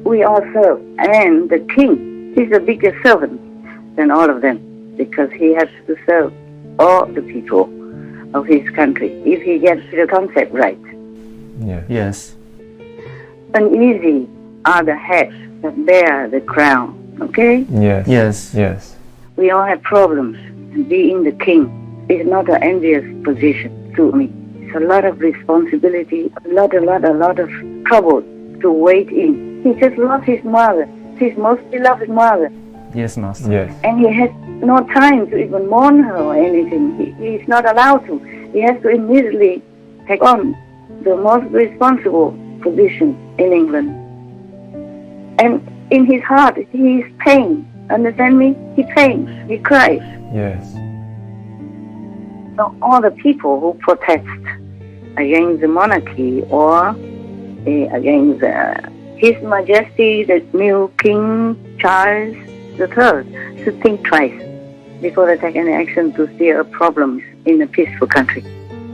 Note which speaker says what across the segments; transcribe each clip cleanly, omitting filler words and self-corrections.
Speaker 1: We all serve, and the king is the biggest servant than all of them because he has to serve all the people of his country if he gets the concept right.
Speaker 2: Yeah.
Speaker 3: Yes.
Speaker 1: Uneasy are the heads that bear the crown, okay?
Speaker 2: Yes.
Speaker 3: Yes.
Speaker 2: Yes.
Speaker 1: We all have problems, and being the king is not an envious position to me. It's a lot of responsibility, a lot of trouble to wait in. He just lost his mother, his most beloved mother.
Speaker 3: Yes, Master.
Speaker 2: Yes.
Speaker 1: And he has no time to even mourn her or anything. He's not allowed to. He has to immediately take on the most responsible position in England. And in his heart, he is pain. Understand me? He pains. He cries.
Speaker 2: Yes.
Speaker 1: So all the people who protest against the monarchy or against His Majesty, the new King Charles III, should think twice before they take any action to steer problems in a peaceful country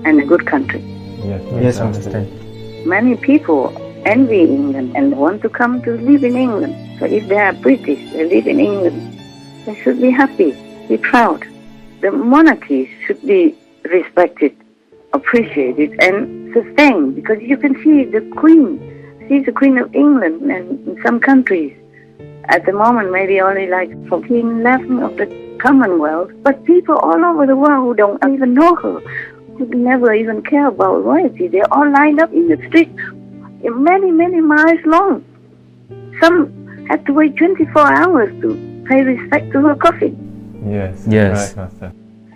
Speaker 1: and a good country.
Speaker 2: Yes,
Speaker 3: Master.
Speaker 1: Many people envy England and want to come to live in England. So if they are British, they live in England, they should be happy, be proud. The monarchy should be respected, appreciated, and sustained because you can see the Queen. She's the Queen of England, and in some countries, at the moment, maybe only like 14 left of the Commonwealth, but people all over the world who don't even know her, who never even care about royalty, they're all lined up in the street, many, many miles long. Some had to wait 24 hours to pay respect to her coffin.
Speaker 2: Yes.
Speaker 3: Yes.
Speaker 2: Right, Master.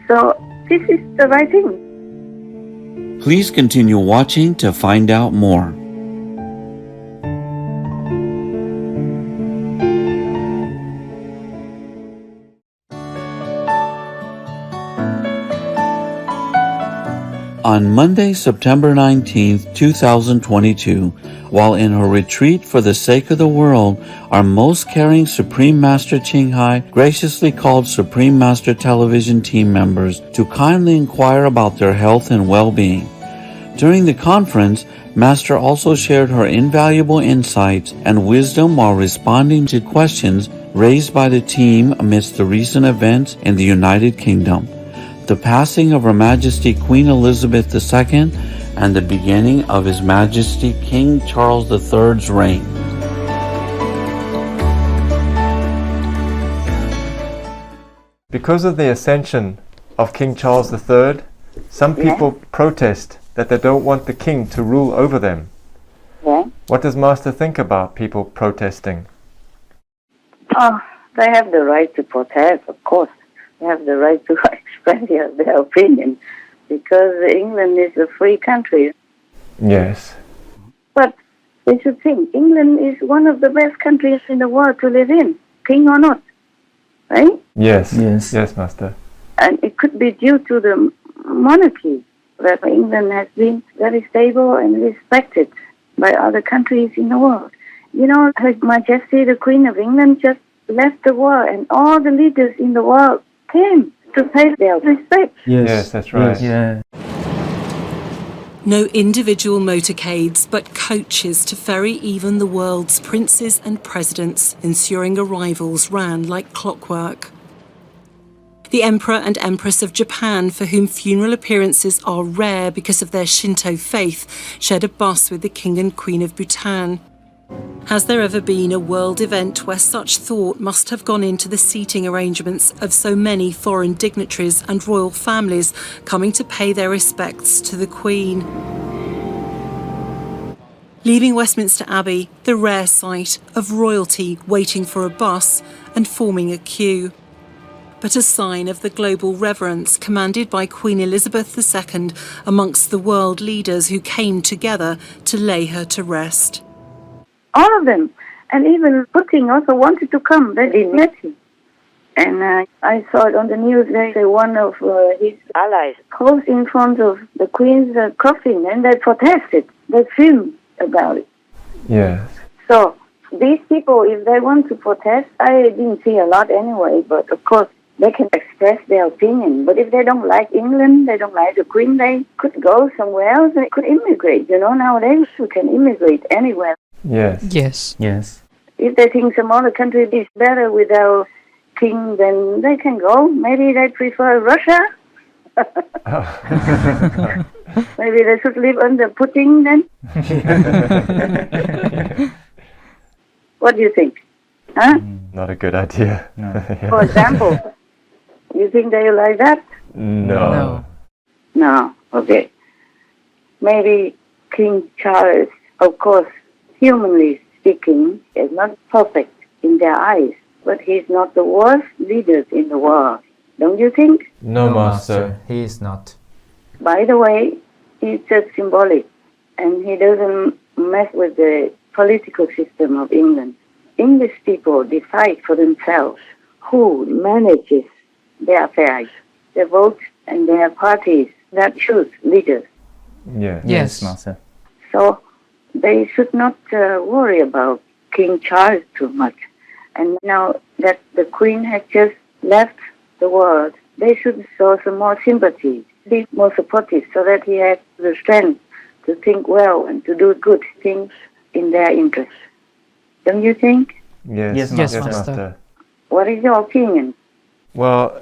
Speaker 1: So this is the right thing.
Speaker 4: Please continue watching to find out more. On Monday, September 19th, 2022, while in her retreat for the sake of the world, our most caring Supreme Master Ching Hai graciously called Supreme Master Television team members to kindly inquire about their health and well-being. During the conference, Master also shared her invaluable insights and wisdom while responding to questions raised by the team amidst the recent events in the United Kingdom, the passing of Her Majesty Queen Elizabeth II, and the beginning of His Majesty King Charles III's reign.
Speaker 2: Because of the ascension of King Charles III, some people protest that they don't want the king to rule over them.
Speaker 1: Yeah.
Speaker 2: What does Master think about people protesting?
Speaker 1: Oh, they have the right to protest, of course. They have the right to express their opinion because England is a free country.
Speaker 2: Yes.
Speaker 1: But they should think England is one of the best countries in the world to live in, king or not, right?
Speaker 2: Yes.
Speaker 3: Yes.
Speaker 2: Yes, Master.
Speaker 1: And it could be due to the monarchy that England has been very stable and respected by other countries in the world. You know, Her Majesty the Queen of England just left the world and all the leaders in the world came to pay their respect.
Speaker 2: Yes, that's right.
Speaker 3: Yeah.
Speaker 5: No individual motorcades, but coaches to ferry even the world's princes and presidents, ensuring arrivals ran like clockwork. The Emperor and Empress of Japan, for whom funeral appearances are rare because of their Shinto faith, shared a bus with the King and Queen of Bhutan. Has there ever been a world event where such thought must have gone into the seating arrangements of so many foreign dignitaries and royal families coming to pay their respects to the Queen? Leaving Westminster Abbey, the rare sight of royalty waiting for a bus and forming a queue. But a sign of the global reverence commanded by Queen Elizabeth II amongst the world leaders who came together to lay her to rest.
Speaker 1: All of them. And even Putin also wanted to come. They didn't let him. And I saw it on the news. They say one of his allies close in front of the Queen's coffin and they protested. They filmed about it.
Speaker 2: Yes.
Speaker 1: So these people, if they want to protest, I didn't see a lot anyway, but of course they can express their opinion. But if they don't like England, they don't like the Queen, they could go somewhere else. They could immigrate. You know, nowadays you can immigrate anywhere.
Speaker 2: Yes.
Speaker 3: Yes.
Speaker 6: Yes.
Speaker 1: If they think some other country is better without king, then they can go. Maybe they prefer Russia. Maybe they should live under Putin then. What do you think? Huh?
Speaker 2: Not a good idea.
Speaker 6: No.
Speaker 1: For example, you think they like that?
Speaker 2: No.
Speaker 1: No. Okay. Maybe King Charles, of course, humanly speaking, is not perfect in their eyes, but he's not the worst leader in the world. Don't you think?
Speaker 2: No, Master.
Speaker 6: He is not.
Speaker 1: By the way, he's just symbolic, and he doesn't mess with the political system of England. English people decide for themselves who manages their affairs, their votes, and their parties that choose leaders.
Speaker 2: Yeah.
Speaker 3: Yes.
Speaker 6: Master.
Speaker 1: So they should not worry about King Charles too much. And now that the Queen has just left the world, they should show some more sympathy, be more supportive, so that he has the strength to think well and to do good things in their interest. Don't you think?
Speaker 2: Yes.
Speaker 6: Yes,
Speaker 3: Yes,
Speaker 6: Master.
Speaker 3: Master.
Speaker 1: What is your opinion?
Speaker 2: Well,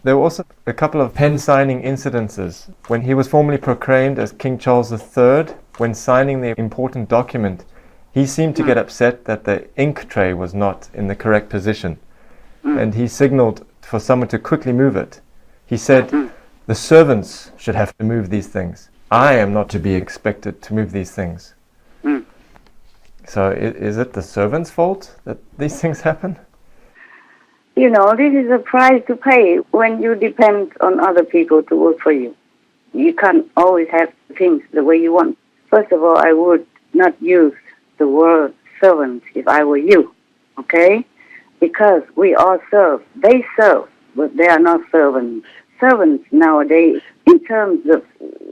Speaker 2: there were also a couple of pen signing incidences. When he was formally proclaimed as King Charles III, when signing the important document, he seemed to get upset that the ink tray was not in the correct position. And he signaled for someone to quickly move it. He said, the servants should have to move these things. I am not to be expected to move these things. So is it the servants' fault that these things happen?
Speaker 1: You know, this is a price to pay when you depend on other people to work for you. You can't always have things the way you want. First of all, I would not use the word servant if I were you, okay? Because we all serve. They serve, but they are not servants. Servants nowadays, in terms of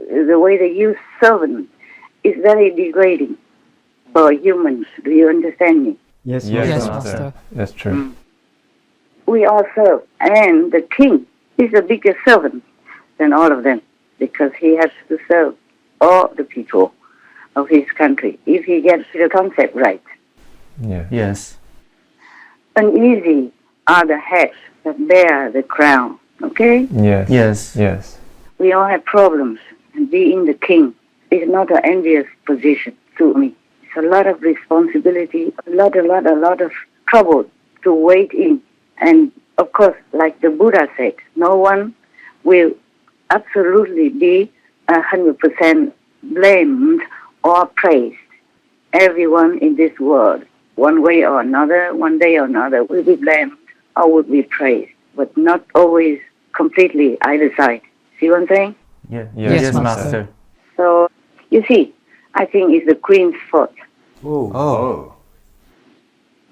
Speaker 1: the way they use servant, is very degrading for humans. Do you understand me?
Speaker 6: Yes,
Speaker 3: Yes,
Speaker 6: Master.
Speaker 3: Master.
Speaker 2: That's true.
Speaker 1: We all serve, and the king is a bigger servant than all of them because he has to serve all the people of his country if he gets the concept right.
Speaker 2: Yeah.
Speaker 6: Yes.
Speaker 1: Uneasy are the heads that bear the crown, okay?
Speaker 2: Yes.
Speaker 6: Yes.
Speaker 2: Yes.
Speaker 1: We all have problems, and being the king is not an envious position to me. It's a lot of responsibility, a lot of trouble to wait in. And of course, like the Buddha said, no one will absolutely be 100% blamed or praised. Everyone in this world, one way or another, one day or another, will be blamed or will be praised, but not always completely either side. See what I'm saying?
Speaker 6: Yeah.
Speaker 2: Yes,
Speaker 6: Yes,
Speaker 3: Master.
Speaker 6: Master.
Speaker 1: So, you see, I think it's the queen's fault,
Speaker 6: Oh.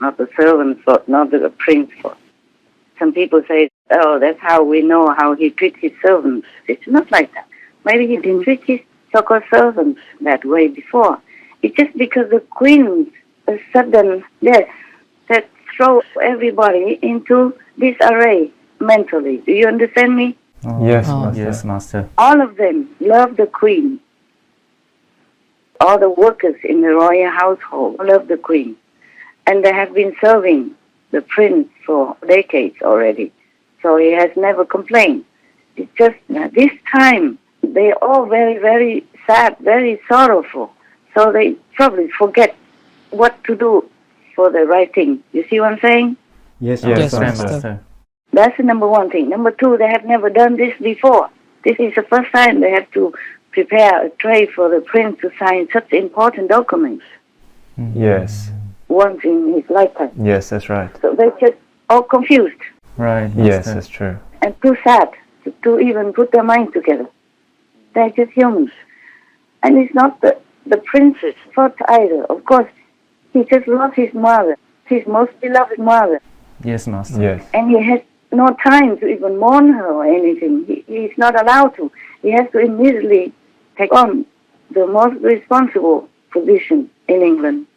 Speaker 1: not the servant's fault, not the prince's fault. Some people say, oh, that's how we know how he treats his servants. It's not like that. Maybe he didn't treat his so-called servants that way before. It's just because the queen's sudden death that throw everybody into disarray mentally. Do you understand me?
Speaker 6: Oh.
Speaker 2: Yes,
Speaker 3: Oh.
Speaker 2: Master.
Speaker 6: Yes, Master.
Speaker 1: All of them love the queen. All the workers in the royal household love the queen. And they have been serving the prince for decades already. So he has never complained. It's just this time, they're all very, very sad, very sorrowful. So they probably forget what to do for the right thing. You see what I'm saying?
Speaker 6: Yes,
Speaker 2: Yes,
Speaker 6: Master.
Speaker 3: Master.
Speaker 1: That's the number one thing. Number two, they have never done this before. This is the first time they have to prepare a tray for the prince to sign such important documents
Speaker 2: Yes.
Speaker 1: once in his lifetime.
Speaker 2: Yes, that's right.
Speaker 1: So they're just all confused
Speaker 6: Right,
Speaker 2: Yes,
Speaker 6: Master.
Speaker 2: that's true.
Speaker 1: and too sad to even put their minds together. They're just humans. And it's not the prince's fault either. Of course, he just lost his mother, his most beloved mother.
Speaker 6: Yes, Master.
Speaker 2: Yes.
Speaker 1: And he has no time to even mourn her or anything. He's not allowed to. He has to immediately take on the most responsible position in England.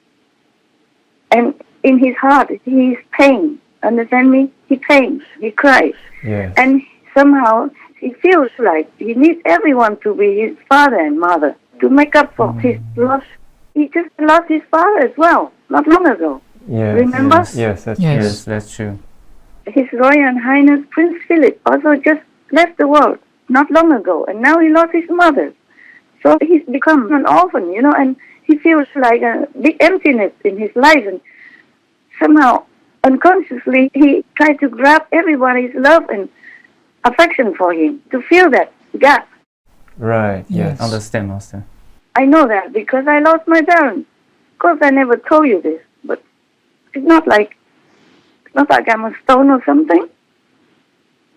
Speaker 1: And in his heart, he is pain. Understand me? He pains. He cries.
Speaker 2: Yes.
Speaker 1: And somehow he feels like he needs everyone to be his father and mother to make up for his lost he just lost his father as well, not long ago.
Speaker 2: Yes.
Speaker 1: Remember?
Speaker 2: Yes, that's
Speaker 6: Yes, that's true.
Speaker 1: His Royal Highness Prince Philip also just left the world not long ago, and now he lost his mother. So he's become an orphan, and he feels like a big emptiness in his life, and somehow unconsciously he tried to grab everybody's love and affection for him to fill that gap.
Speaker 2: true. Right, yes.
Speaker 6: Understand, Master.
Speaker 1: I know that because I lost my parents. Of course, I never told you this, but it's not like I'm a stone or something.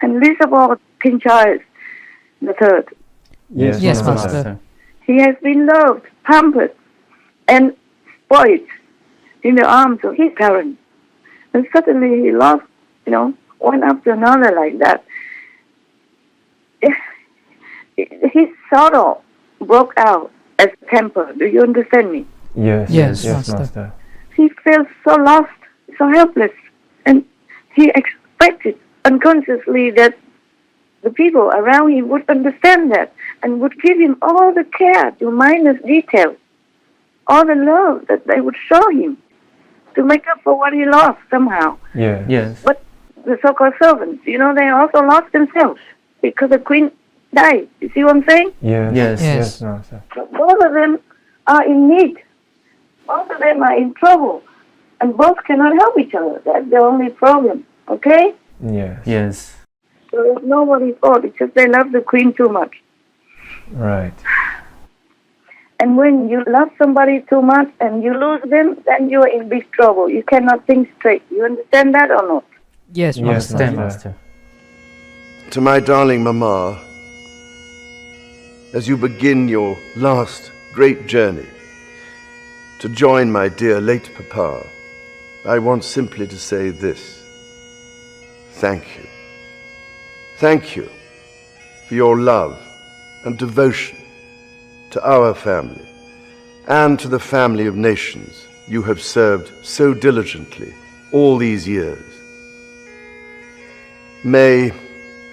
Speaker 1: And least of all, King Charles III.
Speaker 2: Yes,
Speaker 6: Master.
Speaker 1: He has been loved, pampered, and spoiled in the arms of his parents. And suddenly he lost, one after another like that. His sorrow broke out as a temper. Do you understand me?
Speaker 2: Yes,
Speaker 6: Master.
Speaker 2: Master.
Speaker 1: He felt so lost, so helpless, and he expected unconsciously that the people around him would understand that and would give him all the care to minus details, all the love that they would show him to make up for what he lost somehow.
Speaker 6: Yes.
Speaker 1: But the so-called servants, they also lost themselves because the queen died. You see what I'm saying?
Speaker 6: Yes.
Speaker 2: Master.
Speaker 1: So both of them are in need. Both of them are in trouble. And both cannot help each other. That's the only problem. Okay?
Speaker 6: Yes.
Speaker 1: So it's nobody's fault. It's just they love the queen too much.
Speaker 2: Right.
Speaker 1: And when you love somebody too much and you lose them, then you are in big trouble. You cannot think straight. You understand that or not?
Speaker 6: Yes,
Speaker 2: Master.
Speaker 6: Master.
Speaker 3: To my darling Mama, as you begin your last great journey to join my dear late Papa, I want simply to say this. Thank you. Thank you for your love and devotion to our family and to the family of nations you have served so diligently all these years. May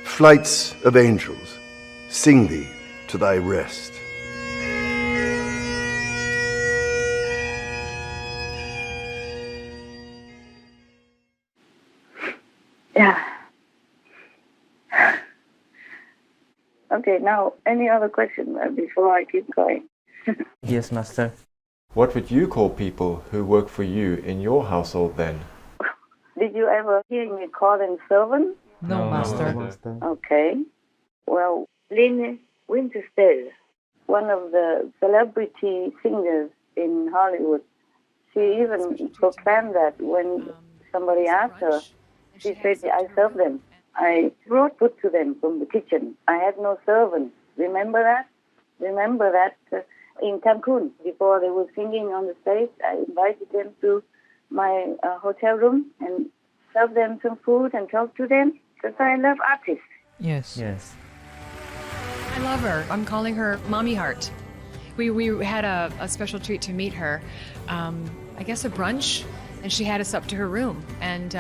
Speaker 3: flights of angels sing thee to thy rest.
Speaker 1: Yeah. Okay, now, any other question before I keep going?
Speaker 6: Yes, Master.
Speaker 2: What would you call people who work for you in your household then?
Speaker 1: Did you ever hear me call them servants?
Speaker 6: No, Master.
Speaker 1: Okay. Well, Lynn Winterstead, one of the celebrity singers in Hollywood, she even proclaimed that when somebody asked her, she said, I serve them. I brought food to them from the kitchen. I had no servants. Remember that? Remember that in Cancun, before they were singing on the stage, I invited them to my hotel room and served them some food and talked to them because I love artists.
Speaker 6: Yes.
Speaker 7: I love her. I'm calling her Mommy Heart. We had a special treat to meet her. I guess a brunch, and she had us up to her room, and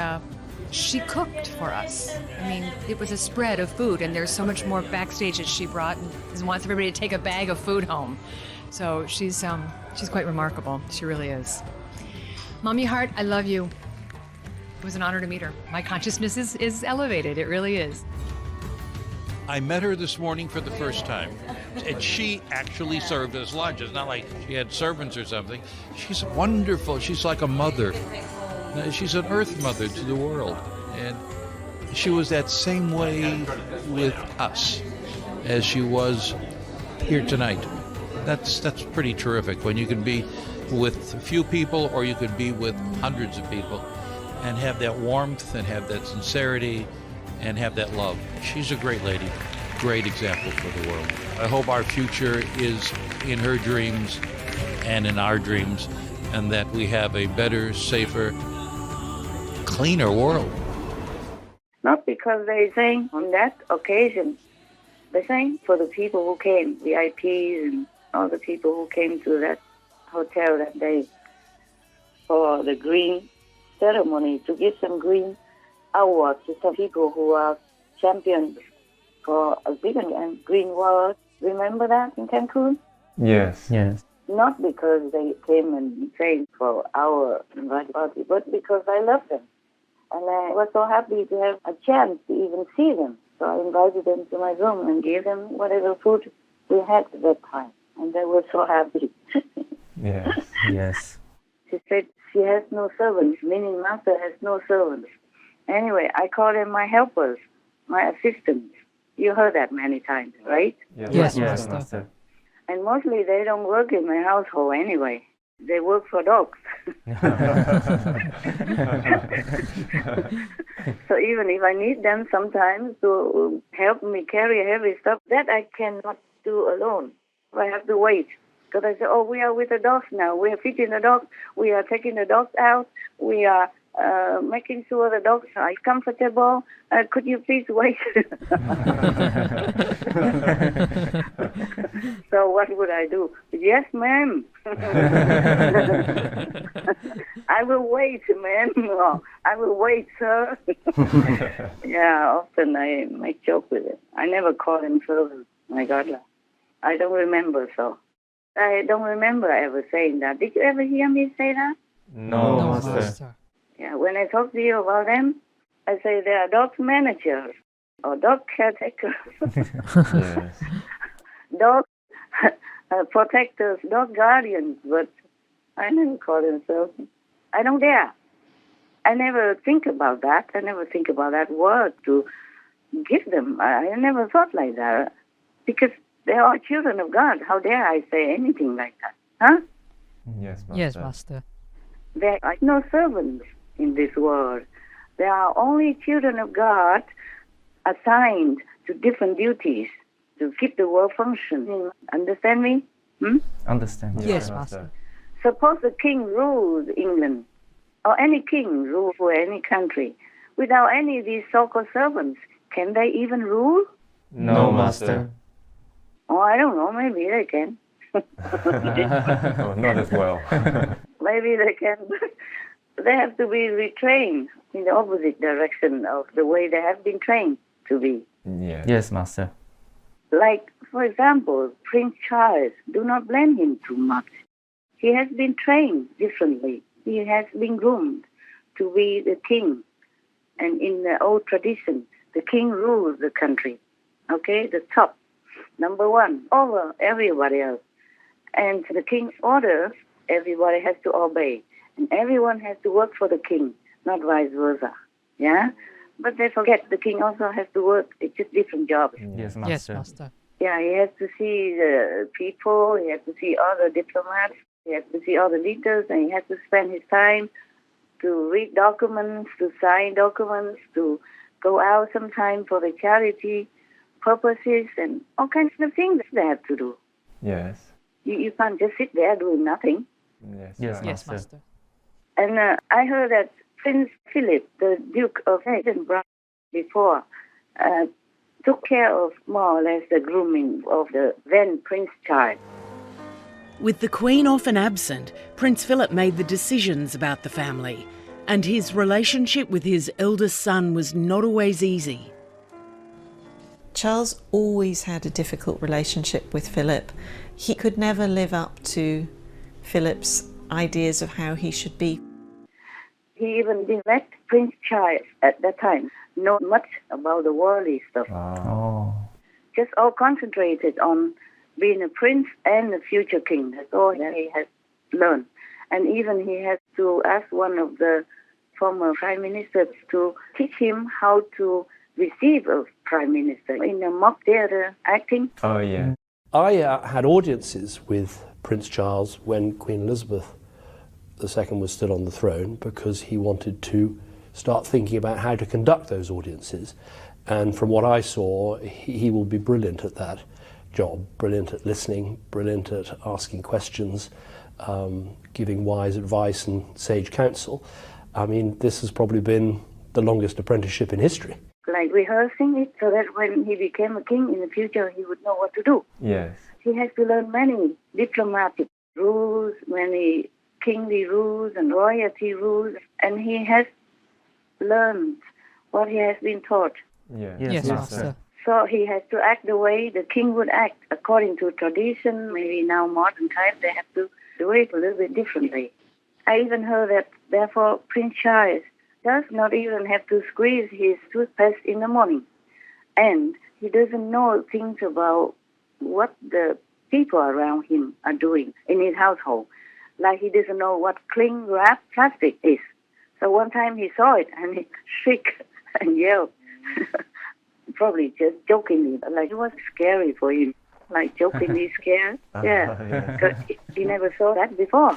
Speaker 7: she cooked for us. I mean, it was a spread of food, and there's so much more backstage that she brought, and wants everybody to take a bag of food home. So she's quite remarkable. She really is. Mommy Heart, I love you. It was an honor to meet her. My consciousness is elevated. It really is.
Speaker 8: I met her this morning for the first time, and she actually served us lunch. It's not like she had servants or something. She's wonderful. She's like a mother. She's an earth mother to the world. And she was that same way with us as she was here tonight. That's pretty terrific when you can be with a few people or you could be with hundreds of people and have that warmth and have that sincerity and have that love. She's a great lady, great example for the world. I hope our future is in her dreams and in our dreams, and that we have a better, safer, cleaner world.
Speaker 1: Not because they sang on that occasion. They sang for the people who came, VIPs and all the people who came to that hotel that day for the green ceremony, to give some green awards to some people who are champions for a vegan and green world. Remember that in Cancun?
Speaker 2: Yes.
Speaker 1: Not because they came and stayed for our invited party, but because I love them. And I was so happy to have a chance to even see them. So I invited them to my room and gave them whatever food we had at that time. And they were so happy.
Speaker 2: Yes.
Speaker 6: Yes.
Speaker 1: She said she has no servants, meaning Master has no servants. Anyway, I call them my helpers, my assistants. You heard that many times, right?
Speaker 6: Yes, Master.
Speaker 1: And mostly they don't work in my household anyway. They work for dogs. So even if I need them sometimes to help me carry heavy stuff, that I cannot do alone. I have to wait. Because I say, oh, we are with the dogs now. We are feeding the dogs. We are taking the dogs out. We are making sure the dogs are comfortable. Could you please wait? So what would I do? Yes, ma'am. I will wait, ma'am. Or, I will wait, sir. Yeah, often I make joke with it. I never call him servant. My God, I don't remember so. I don't remember ever saying that. Did you ever hear me say that?
Speaker 2: No, Master.
Speaker 1: Yeah, when I talk to you about them, I say they are dog managers or dog caretakers,
Speaker 2: Yes.
Speaker 1: dog protectors, dog guardians, but I never call them so. I don't dare. I never think about that. I never think about that word to give them. I never thought like that because they are children of God. How dare I say anything like that? Huh?
Speaker 2: Yes, Master.
Speaker 6: Yes, Master.
Speaker 1: There are no servants in this world. There are only children of God assigned to different duties to keep the world functioning. Understand me?
Speaker 6: Understand.
Speaker 5: Yes,
Speaker 2: Master.
Speaker 1: Suppose the king rules England, or any king rules for any country. Without any of these so-called servants, can they even rule?
Speaker 2: No, Master.
Speaker 1: Oh, I don't know. Maybe they can.
Speaker 2: Oh, not as well.
Speaker 1: Maybe they can. They have to be retrained in the opposite direction of the way they have been trained to be.
Speaker 2: Yes.
Speaker 6: Yes, Master.
Speaker 1: Like, for example, Prince Charles, do not blame him too much. He has been trained differently. He has been groomed to be the king. And in the old tradition, the king rules the country. Okay, the top, number one, over everybody else. And the king's orders, everybody has to obey. And everyone has to work for the king, not vice versa. Yeah? But they forget the king also has to work. It's just different jobs.
Speaker 6: Yes, Master.
Speaker 5: Yes, Master.
Speaker 1: Yeah, he has to see the people, he has to see all the diplomats, he has to see all the leaders, and he has to spend his time to read documents, to sign documents, to go out sometime for the charity purposes, and all kinds of things they have to do.
Speaker 2: Yes.
Speaker 1: You can't just sit there doing nothing.
Speaker 2: Yes.
Speaker 6: Yes,
Speaker 2: right.
Speaker 5: Yes,
Speaker 6: Master.
Speaker 5: Master.
Speaker 1: And I heard that Prince Philip, the Duke of Edinburgh, before, took care of more or less the grooming of the then Prince Charles.
Speaker 9: With the Queen often absent, Prince Philip made the decisions about the family, and his relationship with his eldest son was not always easy.
Speaker 10: Charles always had a difficult relationship with Philip. He could never live up to Philip's ideas of how he should be.
Speaker 1: He even didn't let Prince Charles at that time know much about the worldly stuff.
Speaker 6: Oh.
Speaker 1: Just all concentrated on being a prince and a future king. That's all that he has learned. And even he has to ask one of the former prime ministers to teach him how to receive a prime minister in a mock theater acting.
Speaker 2: Oh, yeah.
Speaker 11: I had audiences with Prince Charles when Queen Elizabeth II was still on the throne because he wanted to start thinking about how to conduct those audiences. And from what I saw, he will be brilliant at that job, brilliant at listening, brilliant at asking questions, giving wise advice and sage counsel. I mean, this has probably been the longest apprenticeship in history.
Speaker 1: Like rehearsing it so that when he became a king in the future, he would know what to do.
Speaker 2: Yes.
Speaker 1: He has to learn many diplomatic rules, many kingly rules and royalty rules, and he has learned what he has been taught.
Speaker 2: Yes.
Speaker 6: Yes,
Speaker 5: Yes,
Speaker 6: Master.
Speaker 5: Master.
Speaker 1: So he has to act the way the king would act according to tradition. Maybe now modern times they have to do it a little bit differently. I even heard that therefore Prince Charles does not even have to squeeze his toothpaste in the morning. And he doesn't know things about what the people around him are doing in his household. Like he doesn't know what cling wrap plastic is. So one time he saw it and he shrieked and yelled. Probably just jokingly, like it was scary for him. Like jokingly scared. Yeah. Because he never saw that before.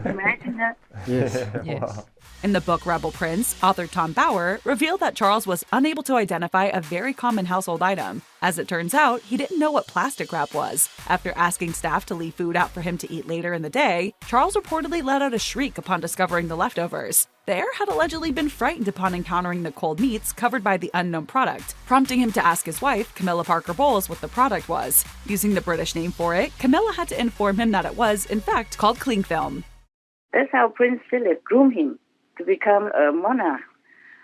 Speaker 1: Imagine that.
Speaker 6: Yes.
Speaker 12: Wow. In the book Rebel Prince, author Tom Bauer revealed that Charles was unable to identify a very common household item. As it turns out, he didn't know what plastic wrap was. After asking staff to leave food out for him to eat later in the day, Charles reportedly let out a shriek upon discovering the leftovers. The heir had allegedly been frightened upon encountering the cold meats covered by the unknown product, prompting him to ask his wife, Camilla Parker Bowles, what the product was. Using the British name for it, Camilla had to inform him that it was, in fact, called cling film.
Speaker 1: That's how Prince Philip groomed him to become a monarch.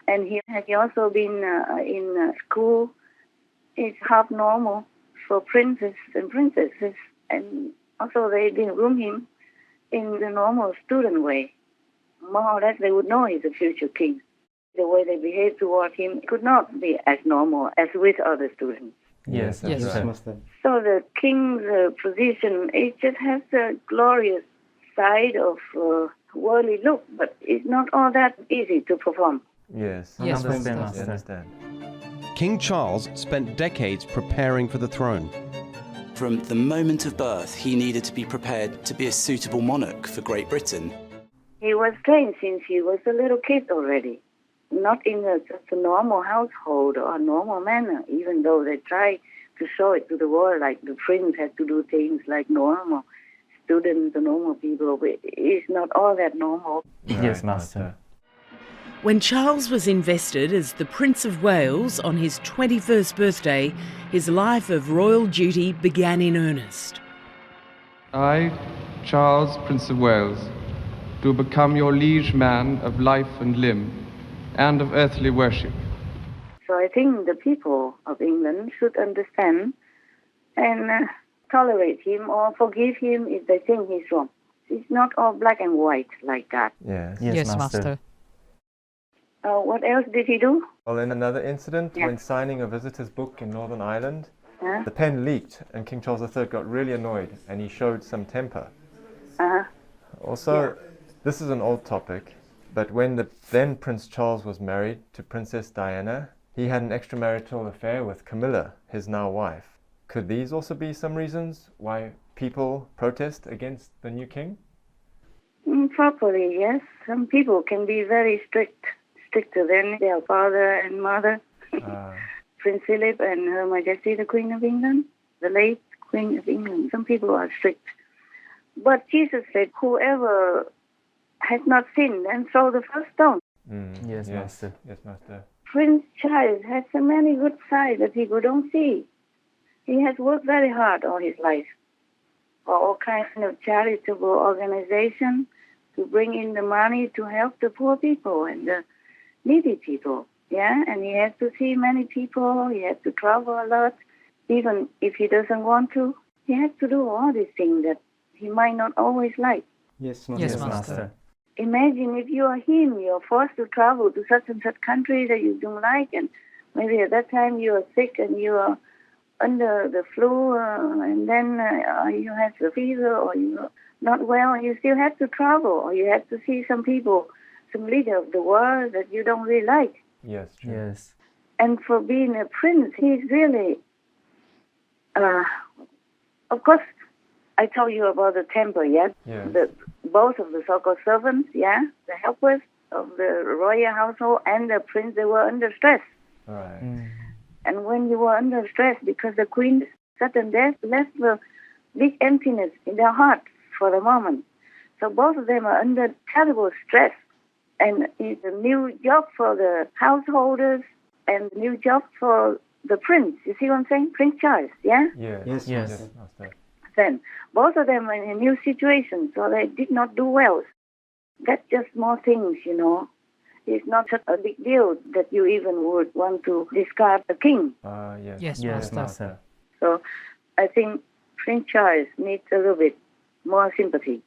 Speaker 1: And he has also been in school. It's half normal for princes and princesses. And also they didn't groom him in the normal student way. More or less they would know he's a future king. The way they behave toward him could not be as normal as with other students.
Speaker 6: Yes.
Speaker 2: Right.
Speaker 1: So the king's position, it just has a glorious side of worldly look, but it's not all that easy to perform.
Speaker 2: Yes.
Speaker 6: Yes,
Speaker 2: Understand,
Speaker 6: Master.
Speaker 2: understand.
Speaker 13: King Charles spent decades preparing for the throne.
Speaker 14: From the moment of birth, he needed to be prepared to be a suitable monarch for Great Britain.
Speaker 1: He was trained since he was a little kid already, not in just a normal household or a normal manner, even though they try to show it to the world, like the prince has to do things like normal students, the normal people. It's not all that normal.
Speaker 6: Yes, Master.
Speaker 9: When Charles was invested as the Prince of Wales on his 21st birthday, his life of royal duty began in earnest.
Speaker 15: I, Charles, Prince of Wales, do become your liege man of life and limb, and of earthly worship.
Speaker 1: So I think the people of England should understand and tolerate him or forgive him if they think he's wrong. It's not all black and white like that.
Speaker 2: Yes.
Speaker 6: Yes, Master.
Speaker 1: What else did he do?
Speaker 2: Well, in another incident, when signing a visitor's book in Northern Ireland, the pen leaked and King Charles III got really annoyed and he showed some temper. Also, this is an old topic, but when the then Prince Charles was married to Princess Diana, he had an extramarital affair with Camilla, his now wife. Could these also be some reasons why people protest against the new king?
Speaker 1: Properly, yes. Some people can be very stricter than their father and mother. Prince Philip and Her Majesty the Queen of England, the late Queen of England. Some people are strict. But Jesus said, whoever has not sinned, then throw the first stone.
Speaker 6: Yes, Master.
Speaker 2: Yes, Master.
Speaker 1: Prince Charles has so many good sides that people don't see. He has worked very hard all his life for all kinds of charitable organizations to bring in the money to help the poor people and the needy people. Yeah, and he has to see many people. He has to travel a lot. Even if he doesn't want to, he has to do all these things that he might not always like.
Speaker 6: Yes, Master. Yes, Master.
Speaker 1: Imagine if you are him, you're forced to travel to such and such country that you don't like, and maybe at that time you are sick and you are under the flu, and then you have the fever or you're not well, and you still have to travel, or you have to see some people, some leader of the world that you don't really like.
Speaker 2: Yes, true.
Speaker 6: Yes.
Speaker 1: And for being a prince, he's really, of course, I told you about the temper, yes?
Speaker 2: Yes.
Speaker 1: Both of the so-called servants, the helpers of the royal household and the prince, they were under stress.
Speaker 2: Right.
Speaker 1: And when you were under stress, because the queen's sudden death left a big emptiness in their heart for the moment. So both of them are under terrible stress. And it's a new job for the householders and a new job for the prince. You see what I'm saying? Prince Charles, yeah?
Speaker 2: Yes. Master.
Speaker 1: Then both of them are in a new situation, so they did not do well. That's just more things, you know. He's not such a big deal that you even would want to discard a king.
Speaker 2: Yes, Master.
Speaker 1: So I think Prince Charles needs a little bit more sympathy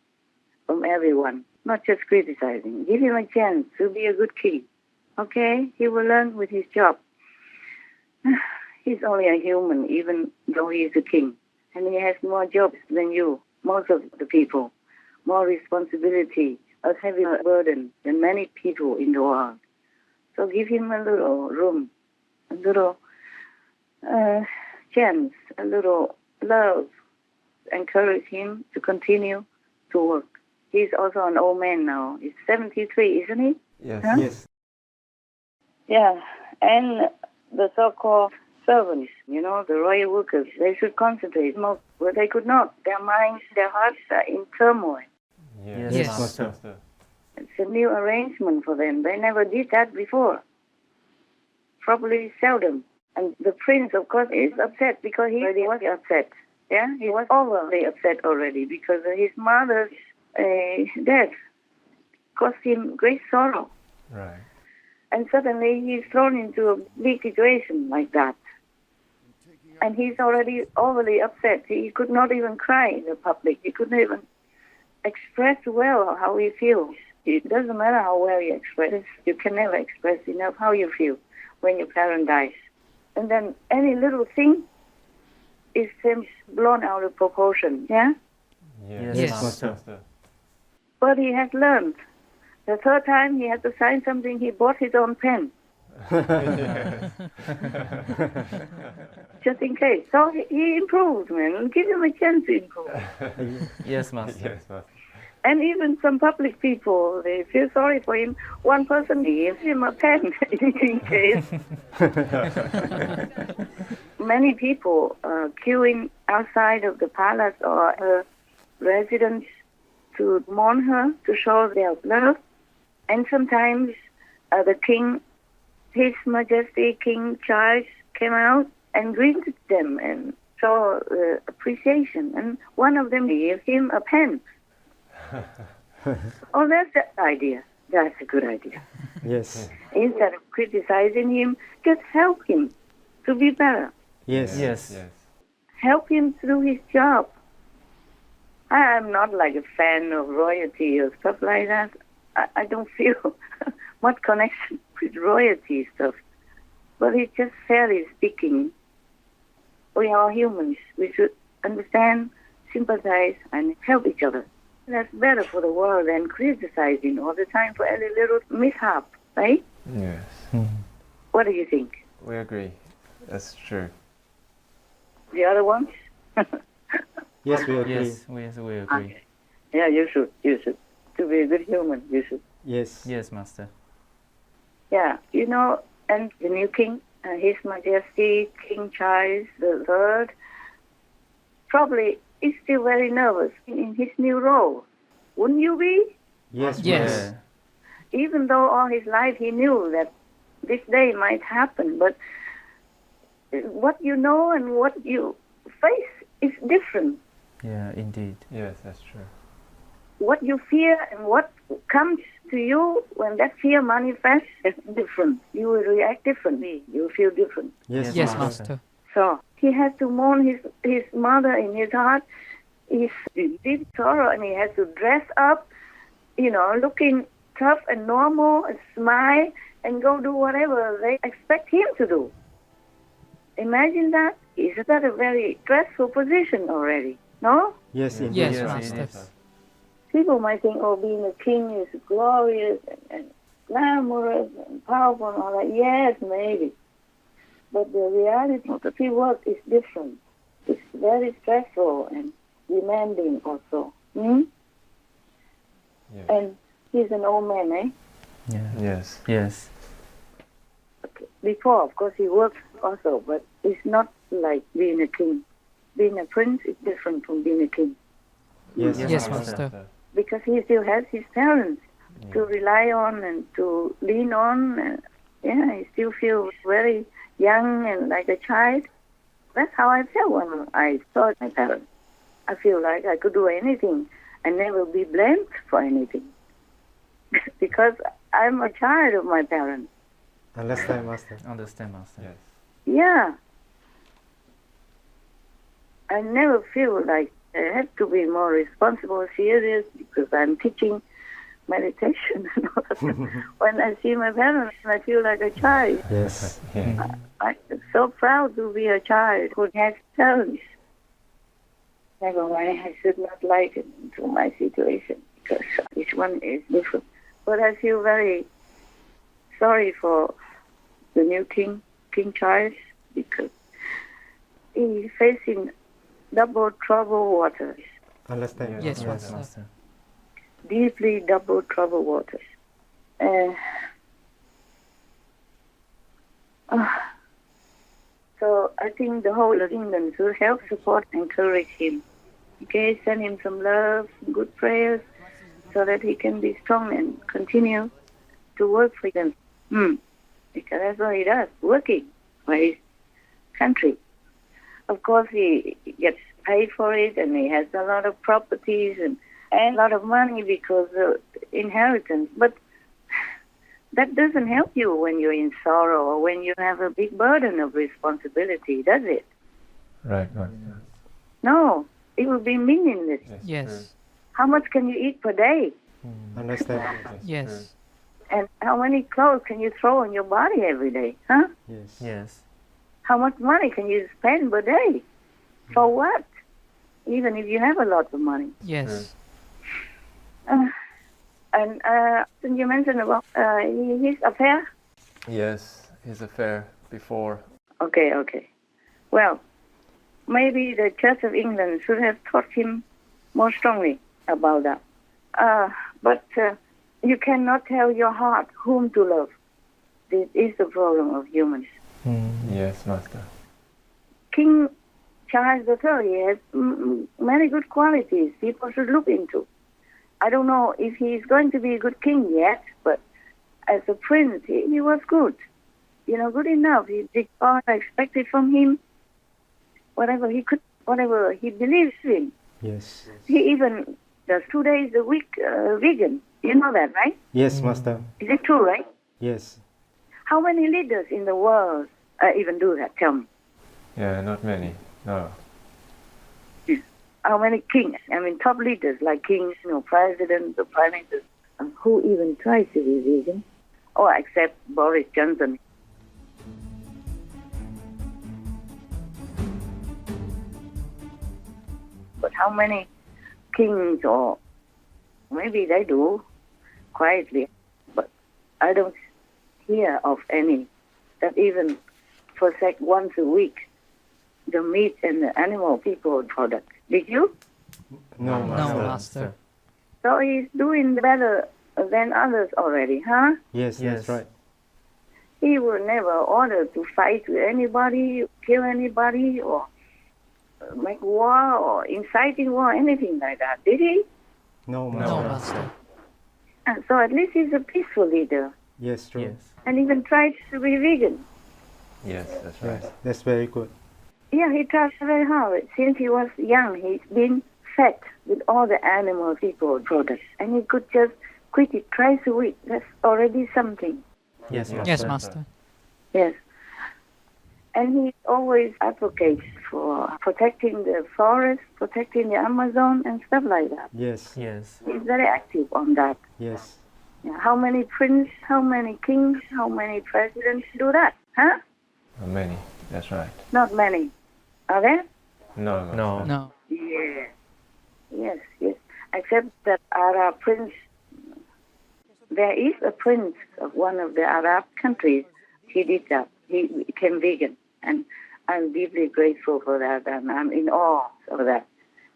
Speaker 1: from everyone, not just criticizing. Give him a chance to be a good king. Okay? He will learn with his job. He's only a human, even though he is a king. And he has more jobs than you, most of the people, more responsibility, a heavier burden than many people in the world. So give him a little room, a little chance, a little love. Encourage him to continue to work. He's also an old man now. He's 73, isn't he?
Speaker 2: Yes.
Speaker 1: Huh?
Speaker 2: Yes.
Speaker 1: Yeah, and the so-called servants, the royal workers, they should concentrate more. Well, they could not. Their minds, their hearts are in turmoil.
Speaker 2: Yes, Master.
Speaker 1: It's a new arrangement for them. They never did that before. Probably seldom. And the prince, of course, is upset because he already was upset. Yeah, he was overly upset already because his mother's death caused him great sorrow.
Speaker 2: Right.
Speaker 1: And suddenly he's thrown into a big situation like that. And he's already overly upset. He could not even cry in the public. He couldn't even express well how he feels. It doesn't matter how well you express. You can never express enough how you feel when your parent dies. And then any little thing seems blown out of proportion. Yeah?
Speaker 2: Yes, Master.
Speaker 1: But he has learned. The third time he had to sign something, he bought his own pen. Just in case. So he improved, man. Give him a chance to improve.
Speaker 6: Yes, Master.
Speaker 2: Yes, Master.
Speaker 1: And even some public people, they feel sorry for him. One person gives him a pen in case. Many people queuing outside of the palace or her residence to mourn her, to show their love. And sometimes the king, His Majesty King Charles, came out and greeted them and showed appreciation. And one of them gave him a pen. Oh, that's the idea. That's a good idea.
Speaker 16: Yes.
Speaker 1: Instead of criticizing him, just help him to be better.
Speaker 16: Yes.
Speaker 1: Help him to do his job. I'm not like a fan of royalty or stuff like that. I don't feel much connection with royalty stuff. But it's just fairly speaking, we are humans. We should understand, sympathize, and help each other. That's better for the world than criticizing all the time for any little mishap, right?
Speaker 2: Yes.
Speaker 1: What do you think?
Speaker 2: We agree. That's true.
Speaker 1: The other ones?
Speaker 16: Yes, we agree.
Speaker 6: Yes, we agree.
Speaker 1: Okay. Yeah, you should. To be a good human, you should.
Speaker 16: Yes.
Speaker 6: Yes, Master.
Speaker 1: Yeah, and the new king, His Majesty King Charles III, probably is still very nervous in his new role. Wouldn't you be?
Speaker 16: Yes.
Speaker 6: Yes.
Speaker 1: Even though all his life he knew that this day might happen, but what you know and what you face is different.
Speaker 6: Yeah, indeed.
Speaker 2: Yes, that's true.
Speaker 1: What you fear and what comes to you when that fear manifests is different. You will react differently. You will feel different.
Speaker 16: Yes,
Speaker 6: Master.
Speaker 1: So he has to mourn his mother in his heart. He's in deep sorrow and he has to dress up, looking tough and normal and smile and go do whatever they expect him to do. Imagine that. Isn't that a very stressful position already? No?
Speaker 16: Yes, indeed.
Speaker 6: Yes,
Speaker 2: Yes,
Speaker 6: Master.
Speaker 1: People might think, being a king is glorious and glamorous and powerful and all that. Yes, maybe. But the reality of the work is different. It's very stressful and demanding also.
Speaker 2: Yes.
Speaker 1: And he's an old man, eh?
Speaker 6: Yeah. Yes.
Speaker 1: Before, of course, he works also, but it's not like being a king. Being a prince is different from being a king.
Speaker 6: Yes, Master.
Speaker 1: Because he still has his parents to rely on and to lean on. And, he still feels very young and like a child. That's how I felt when I saw my parents. I feel like I could do anything and never be blamed for anything. Because I'm a child of my parents.
Speaker 16: Understand, Master.
Speaker 6: Understand, Master.
Speaker 2: Yes.
Speaker 1: Yeah. I never feel like I have to be more responsible, serious, because I'm teaching meditation and all that. When I see my parents, I feel like a child.
Speaker 16: Yes.
Speaker 2: Yeah.
Speaker 1: I'm so proud to be a child who has talents. Never mind, I should not liken to my situation because each one is different. But I feel very sorry for the new king, King Charles, because he's facing double troubled waters.
Speaker 16: Understand.
Speaker 6: Yes, Master.
Speaker 1: Deeply double troubled waters. So I think the whole of England should help, support, encourage him. Okay, send him some love, some good prayers, so that he can be strong and continue to work for them. Because that's what he does, working for his country. Of course, he gets paid for it, and he has a lot of properties and a lot of money because of inheritance. But that doesn't help you when you're in sorrow or when you have a big burden of responsibility, does it?
Speaker 2: Right.
Speaker 1: No, it will be meaningless.
Speaker 6: Yes.
Speaker 1: How much can you eat per day?
Speaker 16: Understand.
Speaker 6: Yes.
Speaker 1: And how many clothes can you throw on your body every day? Huh?
Speaker 16: Yes.
Speaker 6: Yes.
Speaker 1: How much money can you spend per day? For what? Even if you have a lot of money.
Speaker 6: Yes.
Speaker 1: And you mentioned about his affair?
Speaker 2: Yes, his affair before.
Speaker 1: Okay. Well, maybe the Church of England should have taught him more strongly about that. But you cannot tell your heart whom to love. This is the problem of humans.
Speaker 2: Yes, Master.
Speaker 1: King Charles III has many good qualities people should look into. I don't know if he is going to be a good king yet, but as a prince, he was good. Good enough. He did all expected from him, whatever he could, whatever he believes in.
Speaker 16: Yes.
Speaker 1: He even does 2 days a week vegan. You know that, right?
Speaker 16: Yes, Master.
Speaker 1: Is it true, right?
Speaker 16: Yes.
Speaker 1: How many leaders in the world even do that? Tell me.
Speaker 2: Yeah, not many. No.
Speaker 1: How many kings? I mean, top leaders like kings, presidents, or prime ministers. Who even tries to be vegan? Or except Boris Johnson. But how many kings, or maybe they do quietly, but I don't hear of any that even forsake once a week the meat and the animal people products. Did you?
Speaker 16: No, Master.
Speaker 6: No, Master.
Speaker 1: So he's doing better than others already, huh?
Speaker 16: Yes, that's right.
Speaker 1: He will never order to fight with anybody, kill anybody, or make war, or inciting war, anything like that. Did he?
Speaker 16: No, Master.
Speaker 6: No, Master.
Speaker 1: And so at least he's a peaceful leader.
Speaker 16: Yes, true.
Speaker 6: Yes.
Speaker 1: And even tries to be vegan.
Speaker 2: Yes, that's right.
Speaker 16: Yes, that's very good.
Speaker 1: Yeah, he tries very hard. Since he was young, he's been fed with all the animal people products. And he could just quit it twice a week. That's already something.
Speaker 16: Yes, Master.
Speaker 6: Yes, Master.
Speaker 1: Yes. And he always advocates for protecting the forest, protecting the Amazon, and stuff like that.
Speaker 16: Yes.
Speaker 6: Yes.
Speaker 1: He's very active on that.
Speaker 16: Yes.
Speaker 1: Yeah. How many princes, how many kings, how many presidents do that? Huh?
Speaker 2: Not many. That's right.
Speaker 1: Not many. Are there?
Speaker 2: No, Master.
Speaker 6: No. No.
Speaker 1: Yeah. Yes. Except that Arab prince, there is a prince of one of the Arab countries. He did that. He became vegan. And I'm deeply grateful for that. And I'm in awe of that.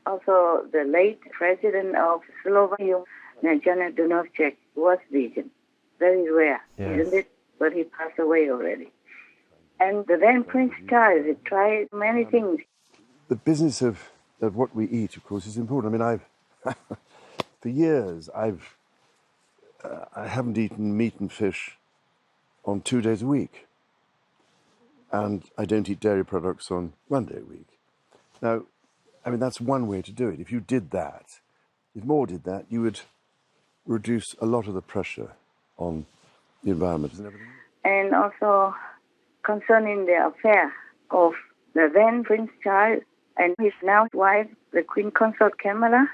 Speaker 1: Also, the late president of Slovakia, Janet Dunovček, was vegan. Very rare, isn't it? But he passed away already. And the then Prince Charles tried many things.
Speaker 3: The business of what we eat, of course, is important. I mean, for years, I haven't eaten meat and fish on 2 days a week. And I don't eat dairy products on 1 day a week. Now, I mean, that's one way to do it. If you did that, if more did that, you would reduce a lot of the pressure on the environment and everything.
Speaker 1: And also concerning the affair of the then Prince Charles and his now wife, the Queen Consort Camilla.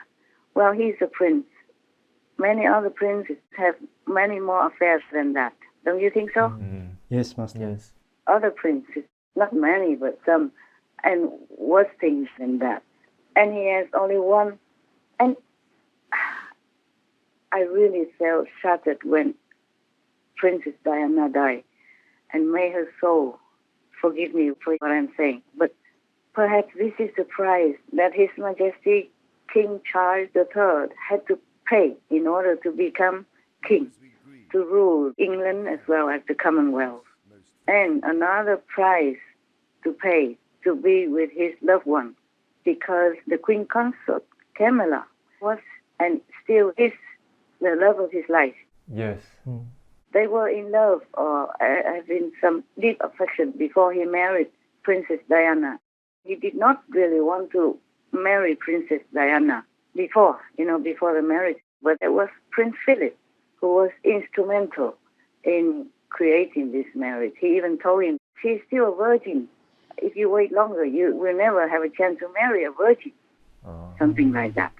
Speaker 1: Well, he's a prince. Many other princes have many more affairs than that. Don't you think so?
Speaker 16: Yes, Master.
Speaker 6: Yes.
Speaker 1: Other princes, not many, but some, and worse things than that. And he has only one. And I really felt shattered when Princess Diana died. And may her soul forgive me for what I'm saying. But perhaps this is the price that His Majesty King Charles III had to pay in order to become king, to rule England as well as the Commonwealth. And another price to pay to be with his loved one, because the Queen Consort Camilla was and still is the love of his life.
Speaker 2: Yes.
Speaker 1: They were in love or having some deep affection before he married Princess Diana. He did not really want to marry Princess Diana before the marriage. But it was Prince Philip who was instrumental in creating this marriage. He even told him, she's still a virgin. If you wait longer, you will never have a chance to marry a virgin. Something like that.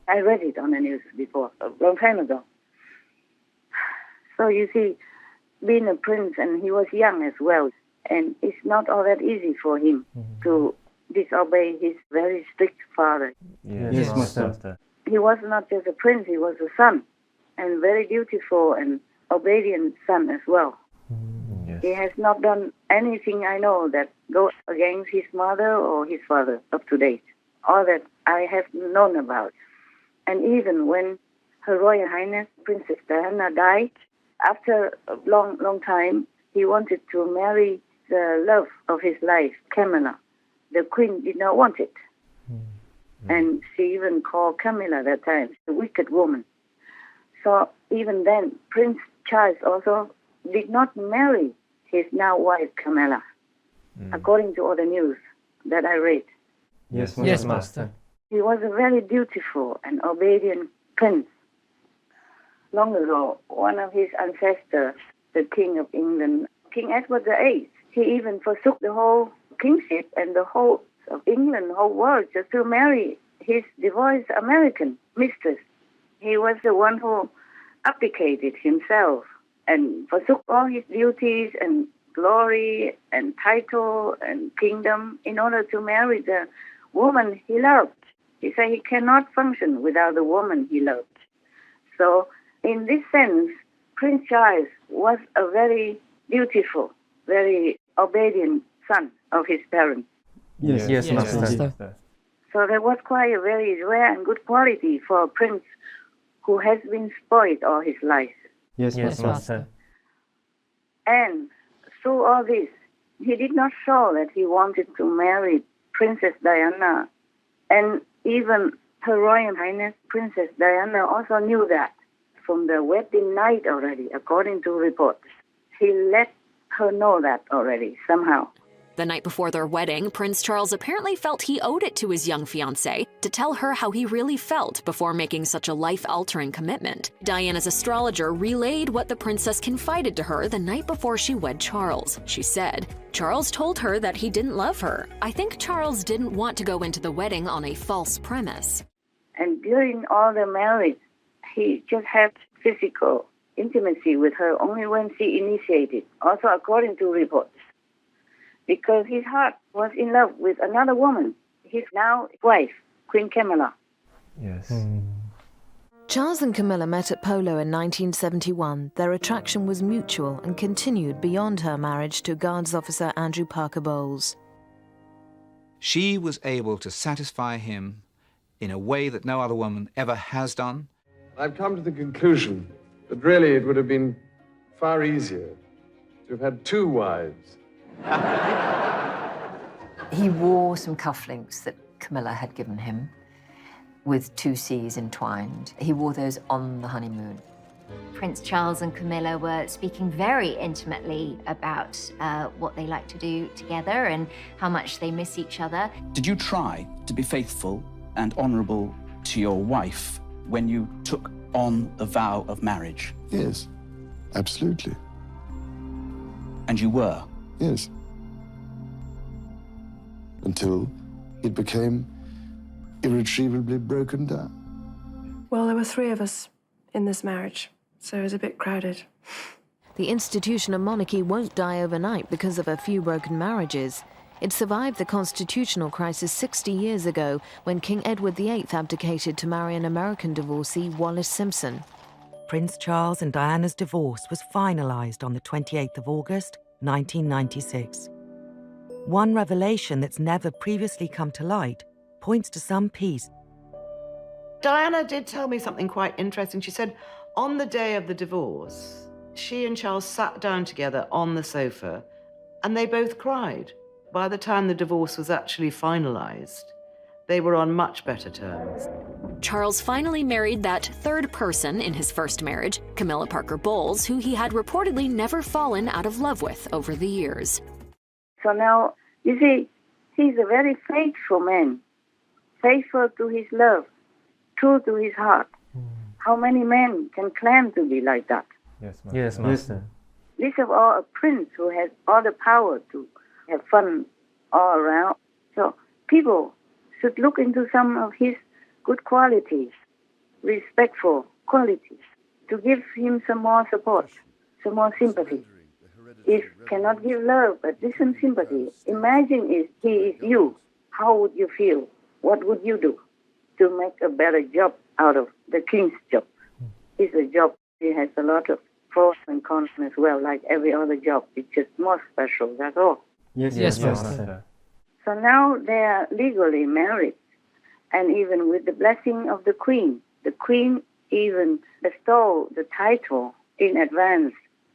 Speaker 1: I read it on the news before, a long time ago. So you see, being a prince, and he was young as well, and it's not all that easy for him to disobey his very strict father.
Speaker 2: Yes, Master.
Speaker 1: He was not just a prince, he was a son, and very dutiful and obedient son as well. He has not done anything I know that goes against his mother or his father up to date, all that I have known about. And even when Her Royal Highness Princess Diana died, after a long time, he wanted to marry the love of his life, Camilla. The queen did not want it. And she even called Camilla that time a wicked woman. So even then, Prince Charles also did not marry his now wife, Camilla, according to all the news that I read.
Speaker 2: Yes, Master.
Speaker 1: He was a very dutiful and obedient prince. Long ago, one of his ancestors, the King of England, King Edward VIII, he even forsook the whole kingship and the whole of England, the whole world, just to marry his divorced American mistress. He was the one who abdicated himself and forsook all his duties and glory and title and kingdom in order to marry the woman he loved. He said he cannot function without the woman he loved. So in this sense, Prince Charles was a very dutiful, very obedient son of his parents.
Speaker 2: Yes, Master.
Speaker 1: So there was quite a very rare and good quality for a prince who has been spoiled all his life.
Speaker 16: Yes, Master.
Speaker 1: And through all this, he did not show that he wanted to marry Princess Diana. And even Her Royal Highness Princess Diana also knew that from the wedding night already, according to reports. He let her know that already, somehow.
Speaker 17: The night before their wedding, Prince Charles apparently felt he owed it to his young fiancée to tell her how he really felt before making such a life-altering commitment. Diana's astrologer relayed what the princess confided to her the night before she wed Charles. She said, Charles told her that he didn't love her. I think Charles didn't want to go into the wedding on a false premise.
Speaker 1: And during all the marriage, he just had physical intimacy with her only when she initiated, also according to reports. Because his heart was in love with another woman, his now wife, Queen Camilla.
Speaker 2: Yes.
Speaker 18: Charles and Camilla met at polo in 1971. Their attraction was mutual and continued beyond her marriage to Guards Officer Andrew Parker Bowles.
Speaker 19: She was able to satisfy him in a way that no other woman ever has done.
Speaker 15: I've come to the conclusion that really it would have been far easier to have had two wives.
Speaker 20: He wore some cufflinks that Camilla had given him with two C's entwined. He wore those on the honeymoon.
Speaker 21: Prince Charles and Camilla were speaking very intimately about what they like to do together and how much they miss each other.
Speaker 14: Did you try to be faithful and honourable to your wife when you took on the vow of marriage?
Speaker 3: Yes. Absolutely.
Speaker 14: And you were?
Speaker 3: Yes. Until it became irretrievably broken down.
Speaker 4: Well, there were 3 of us in this marriage, so it was a bit crowded.
Speaker 18: The institution of monarchy won't die overnight because of a few broken marriages. It survived the constitutional crisis 60 years ago when King Edward VIII abdicated to marry an American divorcee, Wallis Simpson.
Speaker 22: Prince Charles and Diana's divorce was finalised on the 28th of August, 1996. One revelation that's never previously come to light points to some peace.
Speaker 9: Diana did tell me something quite interesting. She said on the day of the divorce, she and Charles sat down together on the sofa and they both cried. By the time the divorce was actually finalised, they were on much better terms.
Speaker 17: Charles finally married that third person in his first marriage, Camilla Parker Bowles, who he had reportedly never fallen out of love with over the years.
Speaker 1: So now, you see, he's a very faithful man, faithful to his love, true to his heart. How many men can claim to be like that?
Speaker 2: Yes, Master.
Speaker 16: Yes, Master.
Speaker 1: Least of all, a prince who has all the power to have fun all around. So people should look into some of his good qualities, respectful qualities, to give him some more support, some more sympathy. If cannot give love, but give some sympathy. Imagine if he is you, how would you feel? What would you do to make a better job out of the king's job? It's a job, it has a lot of pros and cons as well, like every other job. It's just more special, that's all.
Speaker 16: Yes, Master.
Speaker 1: So now they are legally married, and even with the blessing of the Queen even bestowed the title in advance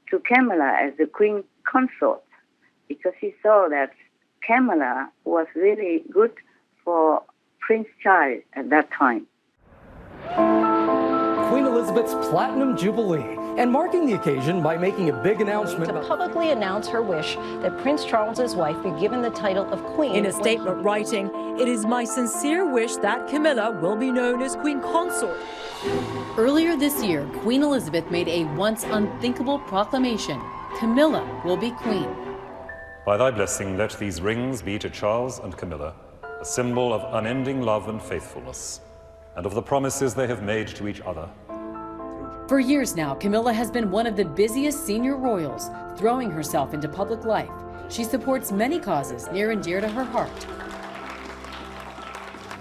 Speaker 1: to Camilla as the Queen Consort, because he saw that Camilla was really good for Prince Charles at that time.
Speaker 23: Queen Elizabeth's Platinum Jubilee, and marking the occasion by making a big announcement
Speaker 24: to publicly announce her wish that Prince Charles's wife be given the title of Queen.
Speaker 25: In a statement writing, "It is my sincere wish that Camilla will be known as Queen Consort." Earlier this year, Queen Elizabeth made a once unthinkable proclamation. Camilla will be Queen.
Speaker 26: By thy blessing, let these rings be to Charles and Camilla a symbol of unending love and faithfulness, and of the promises they have made to each other.
Speaker 25: For years now, Camilla has been one of the busiest senior royals, throwing herself into public life. She supports many causes near and dear to her heart.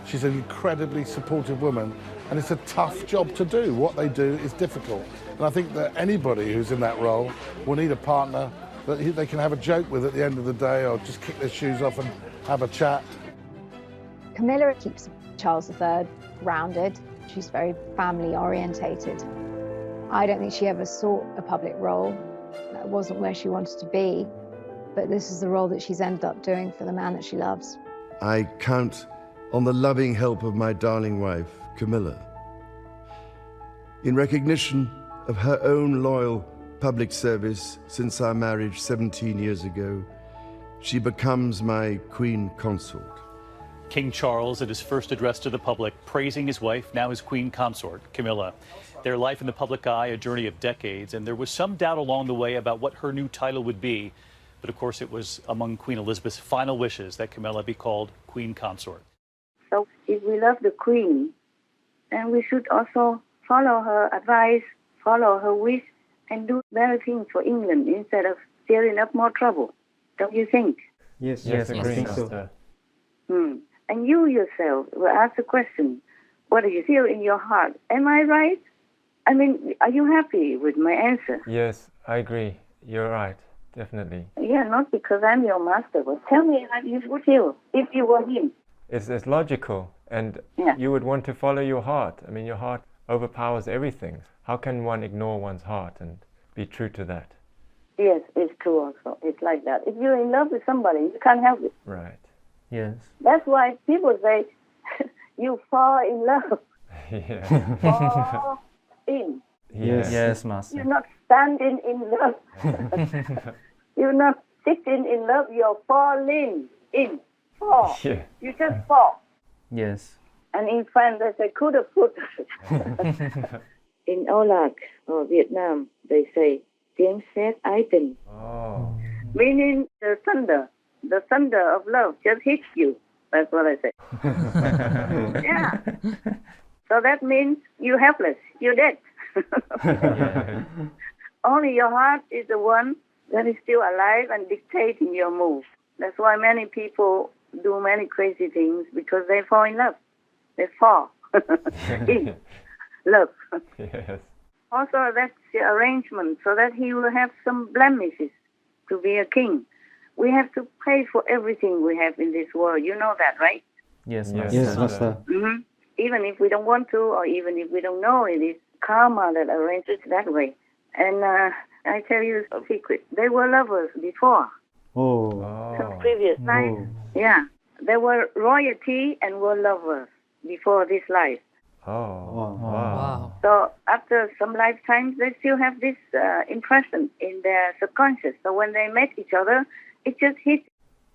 Speaker 27: She's an incredibly supportive woman, and it's a tough job to do. What they do is difficult. And I think that anybody who's in that role will need a partner that they can have a joke with at the end of the day, or just kick their shoes off and have a chat.
Speaker 28: Camilla keeps Charles III grounded. She's very family orientated. I don't think she ever sought a public role. That wasn't where she wanted to be, but this is the role that she's ended up doing for the man that she loves.
Speaker 3: I count on the loving help of my darling wife, Camilla. In recognition of her own loyal public service since our marriage 17 years ago, she becomes my Queen Consort.
Speaker 29: King Charles, in his first address to the public, praising his wife, now his Queen Consort, Camilla. Their life in the public eye, a journey of decades, and there was some doubt along the way about what her new title would be. But of course, it was among Queen Elizabeth's final wishes that Camilla be called Queen Consort.
Speaker 1: So if we love the Queen, then we should also follow her advice, follow her wish, and do better things for England instead of stirring up more trouble. Don't you think?
Speaker 16: Yes,
Speaker 2: I
Speaker 16: I think so.
Speaker 1: And you yourself will ask the question, what do you feel in your heart? Am I right? I mean, are you happy with my answer?
Speaker 2: Yes, I agree. You're right, definitely.
Speaker 1: Yeah, not because I'm your master, but tell me how you would feel if you were him.
Speaker 2: It's logical, and you would want to follow your heart. I mean, your heart overpowers everything. How can one ignore one's heart and be true to that?
Speaker 1: Yes, it's true also. It's like that. If you're in love with somebody, you can't help it.
Speaker 2: Right.
Speaker 16: Yes.
Speaker 1: That's why people say you fall in love.
Speaker 2: Yeah.
Speaker 1: Fall in.
Speaker 16: Yes, yes, Master.
Speaker 1: You're not standing in love. You're not sitting in love. You're falling in. Fall.
Speaker 2: Yeah.
Speaker 1: You just fall.
Speaker 16: Yes.
Speaker 1: And in French, they say coup de foot. In Olac or Vietnam, they say tiếng sét ái tình. Meaning the thunder of love just hits you. That's what I say. Yeah. So that means you're helpless. You're dead. Only your heart is the one that is still alive and dictating your moves. That's why many people do many crazy things, because they fall in love. They fall in love.
Speaker 2: Yes.
Speaker 1: Also, that's the arrangement, so that he will have some blemishes to be a king. We have to pay for everything we have in this world. You know that, right?
Speaker 16: Yes,
Speaker 5: Yes, Master.
Speaker 1: Mm-hmm. Even if we don't want to, or even if we don't know, it is karma that arranges it that way. And I tell you a secret. They were lovers before. Some previous life. Yeah. They were royalty and were lovers before this life.
Speaker 2: Wow.
Speaker 1: So after some lifetimes, they still have this impression in their subconscious. So when they met each other, it just hit.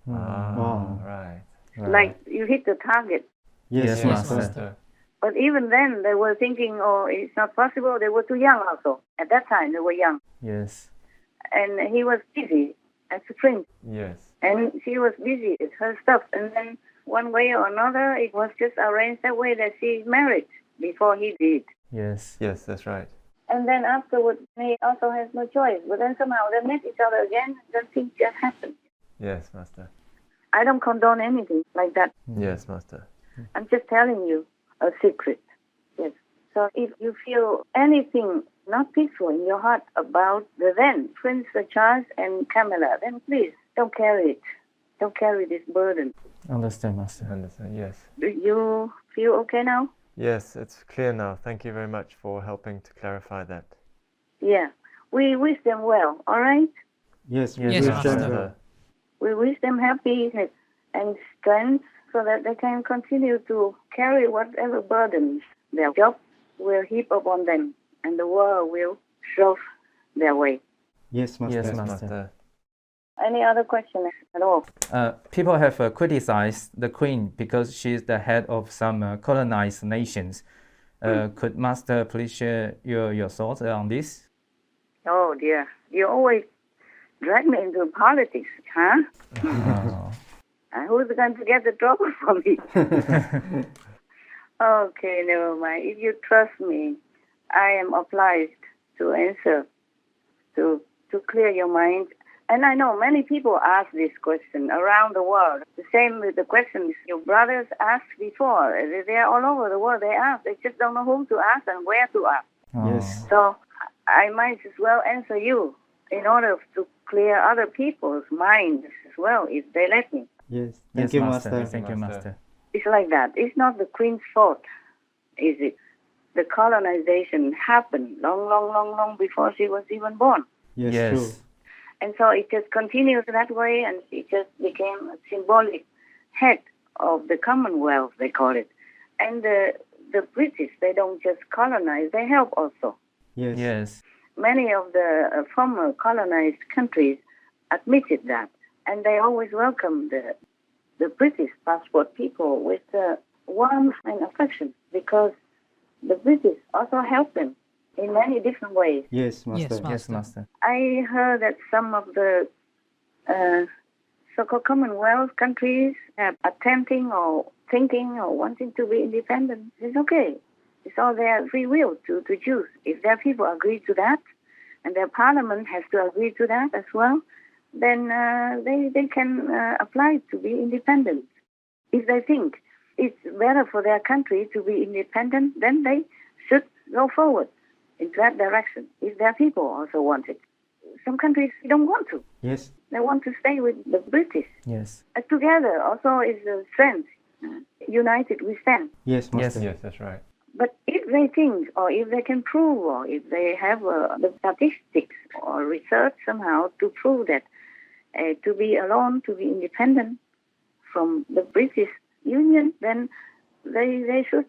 Speaker 2: Right.
Speaker 1: Like you hit the target.
Speaker 5: Yes, Master.
Speaker 1: But even then, they were thinking, oh, it's not possible. They were too young also. At that time, they were young.
Speaker 16: Yes.
Speaker 1: And he was busy as a prince.
Speaker 2: Yes.
Speaker 1: And she was busy with her stuff. And then one way or another, it was just arranged that way that she married before he did.
Speaker 16: Yes.
Speaker 2: Yes, that's right.
Speaker 1: And then afterwards, he also has no choice. But then somehow they met each other again, and then things just happened.
Speaker 2: Yes, Master.
Speaker 1: I don't condone anything like that.
Speaker 2: Yes, Master.
Speaker 1: I'm just telling you a secret. Yes. So if you feel anything not peaceful in your heart about the then Prince Charles and Camilla, then please don't carry it. Don't carry this burden.
Speaker 16: Understand, Master.
Speaker 2: Understand, yes.
Speaker 1: Do you feel okay now?
Speaker 2: Yes, it's clear now. Thank you very much for helping to clarify that.
Speaker 1: Yeah. We wish them well, all right?
Speaker 5: Yes,
Speaker 2: Master.
Speaker 1: We wish them happiness and strength so that they can continue to carry whatever burdens their job will heap upon them, and the world will shove their way.
Speaker 5: Yes, Master.
Speaker 16: Yes, Master.
Speaker 1: Any other questions at all?
Speaker 16: People have criticized the Queen because she's the head of some colonized nations. Could Master please share your thoughts on this?
Speaker 1: Oh, dear. You always drag me into politics, huh? Who's going to get the trouble for me? Okay, never mind. If you trust me, I am obliged to answer, to clear your mind. And I know many people ask this question around the world. The same with the questions your brothers asked before. They're all over the world. They ask. They just don't know whom to ask and where to ask.
Speaker 5: Yes.
Speaker 1: So I might as well answer you in order to clear other people's minds as well, if they let me.
Speaker 5: Yes. Thank you, Master.
Speaker 16: Thank you, Master.
Speaker 1: It's like that. It's not the Queen's fault, is it? The colonization happened long before she was even born.
Speaker 5: Yes, true.
Speaker 1: And so it just continues that way, and she just became a symbolic head of the Commonwealth, they call it. And the British, they don't just colonize, they help also.
Speaker 5: Yes.
Speaker 1: Many of the former colonized countries admitted that, and they always welcomed the British passport people with warmth and affection, because the British also helped them in many different ways.
Speaker 5: Yes, Master.
Speaker 16: Yes, Master.
Speaker 1: I heard that some of the so-called Commonwealth countries are attempting or thinking or wanting to be independent. It's okay. It's all their free will to choose. If their people agree to that, and their parliament has to agree to that as well, then they can apply to be independent. If they think it's better for their country to be independent, then they should go forward into that direction, if their people also want it. Some countries don't want to.
Speaker 5: Yes.
Speaker 1: They want to stay with the British.
Speaker 16: Yes.
Speaker 1: Together also is a strength. United we stand.
Speaker 5: Yes, Master.
Speaker 2: Yes, that's right.
Speaker 1: But if they think, or if they can prove, or if they have the statistics or research somehow to prove that to be alone, to be independent from the British Union, then they should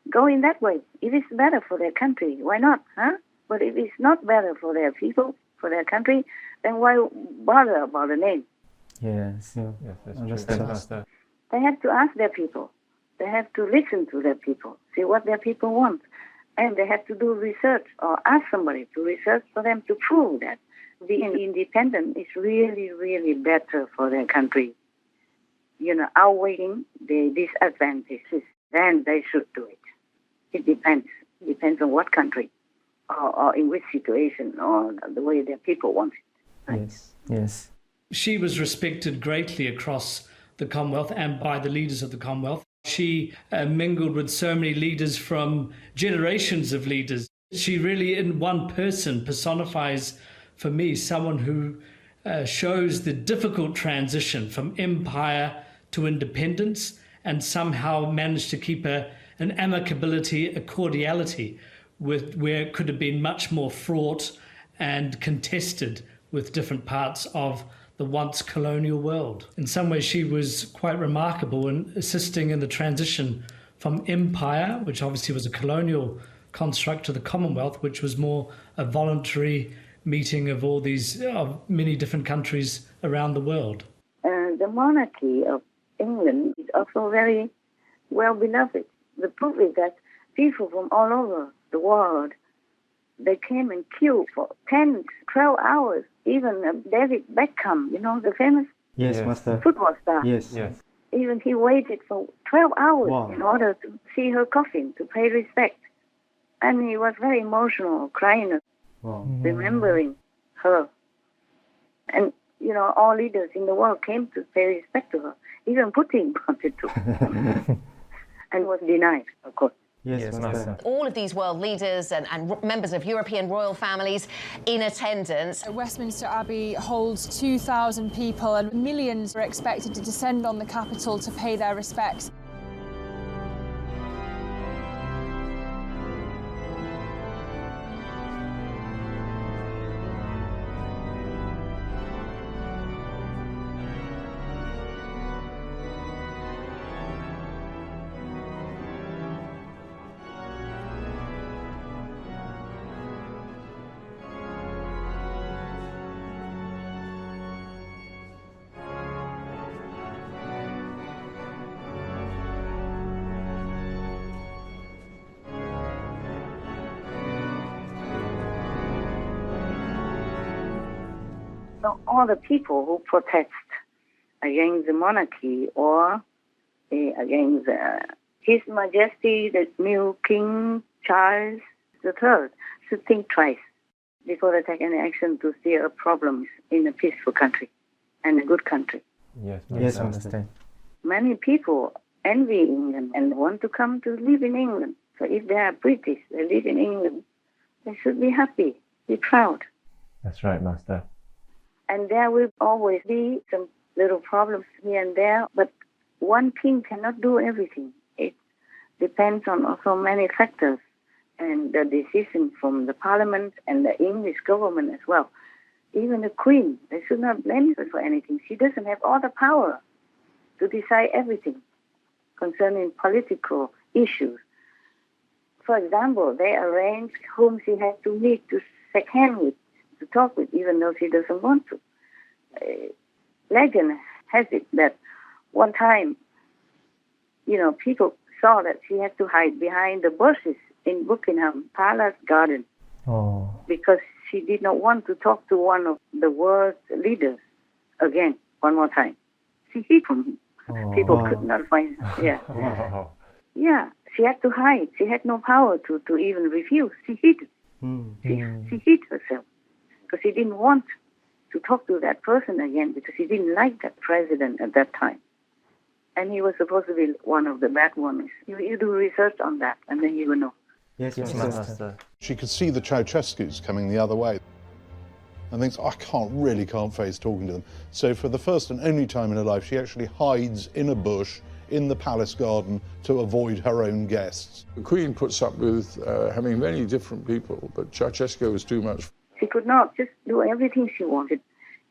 Speaker 1: go in that way. If it's better for their country, why not? Huh? But if it's not better for their people, for their country, then why bother about the name?
Speaker 16: Yes.
Speaker 2: Yes, that's true. Master.
Speaker 1: They have to ask their people. They have to listen to their people, see what their people want. And they have to do research or ask somebody to research for them to prove that Being independent is really, really better for their country. Outweighing the disadvantages, then they should do it. It depends. It depends on what country or in which situation or the way their people want it. Right?
Speaker 16: Yes.
Speaker 6: She was respected greatly across the Commonwealth and by the leaders of the Commonwealth. She mingled with so many leaders from generations of leaders. She really, in one person, personifies, for me, someone who shows the difficult transition from empire to independence and somehow managed to keep an amicability, a cordiality, where it could have been much more fraught and contested with different parts of the once colonial world. In some ways, she was quite remarkable in assisting in the transition from empire, which obviously was a colonial construct, to the Commonwealth, which was more a voluntary meeting of all these, of many different countries around the world.
Speaker 1: The monarchy of England is also very well beloved. The proof is that people from all over the world, they came and queued for 10, 12 hours. Even David Beckham, the famous football star.
Speaker 5: Yes.
Speaker 1: Even he waited for 12 hours in order to see her coffin, to pay respect. And he was very emotional, crying, remembering her. And, all leaders in the world came to pay respect to her. Even Putin wanted to. And was denied, of course.
Speaker 5: Yes, Master.
Speaker 24: All of these world leaders and members of European royal families in attendance.
Speaker 7: Westminster Abbey holds 2,000 people and millions are expected to descend on the capital to pay their respects.
Speaker 1: So all the people who protest against the monarchy or against His Majesty, the new King Charles III, should think twice before they take any action to steer up problems in a peaceful country and a good country.
Speaker 2: Yes,
Speaker 5: I understand.
Speaker 1: Many people envy England and want to come to live in England. So if they are British, they live in England, they should be happy, be proud.
Speaker 2: That's right, Master.
Speaker 1: And there will always be some little problems here and there, but one king cannot do everything. It depends on also many factors and the decision from the parliament and the English government as well. Even the Queen, they should not blame her for anything. She doesn't have all the power to decide everything concerning political issues. For example, they arrange whom she has to meet, to shake hands with, to talk with, even though she doesn't want to. Legend has it that one time, people saw that she had to hide behind the bushes in Buckingham Palace garden because she did not want to talk to one of the world's leaders again, one more time. She hid from him. People could not find her. Yeah. Yeah, she had to hide. She had no power to even refuse. She hid. She hid herself because she didn't want to talk to that person again because she didn't like that president at that time. And he was supposed to be one of the bad ones. You do research on that and then you will know.
Speaker 5: Yes, Master.
Speaker 27: She could see the Ceausescus coming the other way and thinks, I can't face talking to them. So for the first and only time in her life, she actually hides in a bush in the palace garden to avoid her own guests.
Speaker 8: The Queen puts up with having many different people, but Ceausescu was too much.
Speaker 1: She could not just do everything she wanted.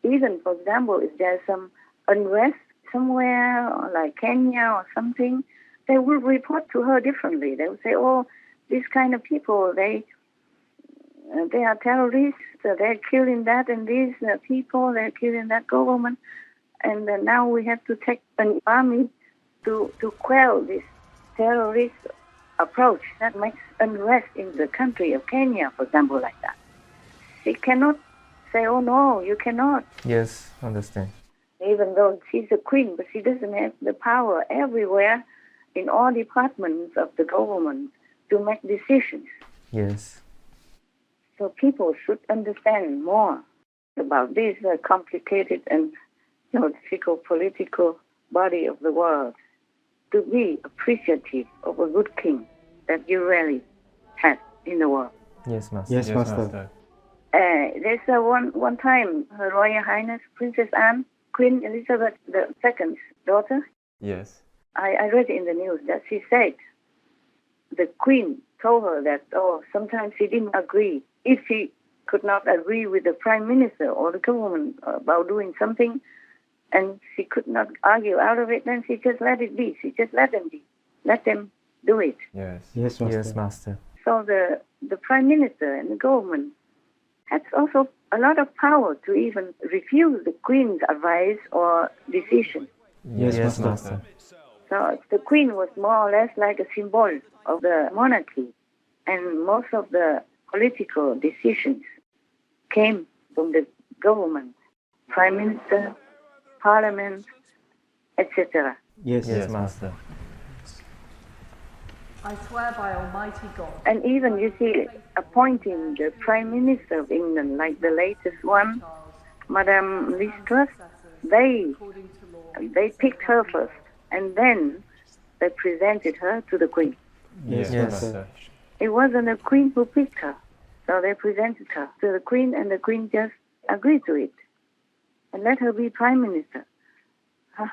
Speaker 1: Even, for example, if there's some unrest somewhere, or like Kenya or something, they will report to her differently. They will say, these kind of people, they are terrorists, they're killing that and these people, they're killing that government, and now we have to take an army to quell this terrorist approach that makes unrest in the country of Kenya, for example, like that. She cannot say, oh no, you cannot.
Speaker 16: Yes, understand.
Speaker 1: Even though she's a queen, but she doesn't have the power everywhere in all departments of the government to make decisions.
Speaker 16: Yes.
Speaker 1: So people should understand more about this complicated and difficult political body of the world, to be appreciative of a good king that you really have in the world.
Speaker 16: Yes, Master.
Speaker 5: Yes, Master.
Speaker 1: There's one time Her Royal Highness Princess Anne, Queen Elizabeth II's daughter.
Speaker 2: Yes.
Speaker 1: I read in the news that she said the Queen told her that, sometimes she didn't agree. If she could not agree with the Prime Minister or the government about doing something, and she could not argue out of it, then she just let it be. She just let them be. Let them do it.
Speaker 2: Yes.
Speaker 5: Yes, Master.
Speaker 16: Yes, Master.
Speaker 1: So the Prime Minister and the government has also a lot of power to even refuse the Queen's advice or decision.
Speaker 5: Yes, Master.
Speaker 1: So the Queen was more or less like a symbol of the monarchy, and most of the political decisions came from the government, Prime Minister, Parliament, etc.
Speaker 5: Yes,
Speaker 16: Master.
Speaker 24: I swear by Almighty God.
Speaker 1: And even, you see, appointing the Prime Minister of England, like the latest one, Madame Liz Truss, they picked her first, and then they presented her to the Queen.
Speaker 5: Yes, Master.
Speaker 1: It wasn't the Queen who picked her, so they presented her to the Queen, and the Queen just agreed to it and let her be Prime Minister.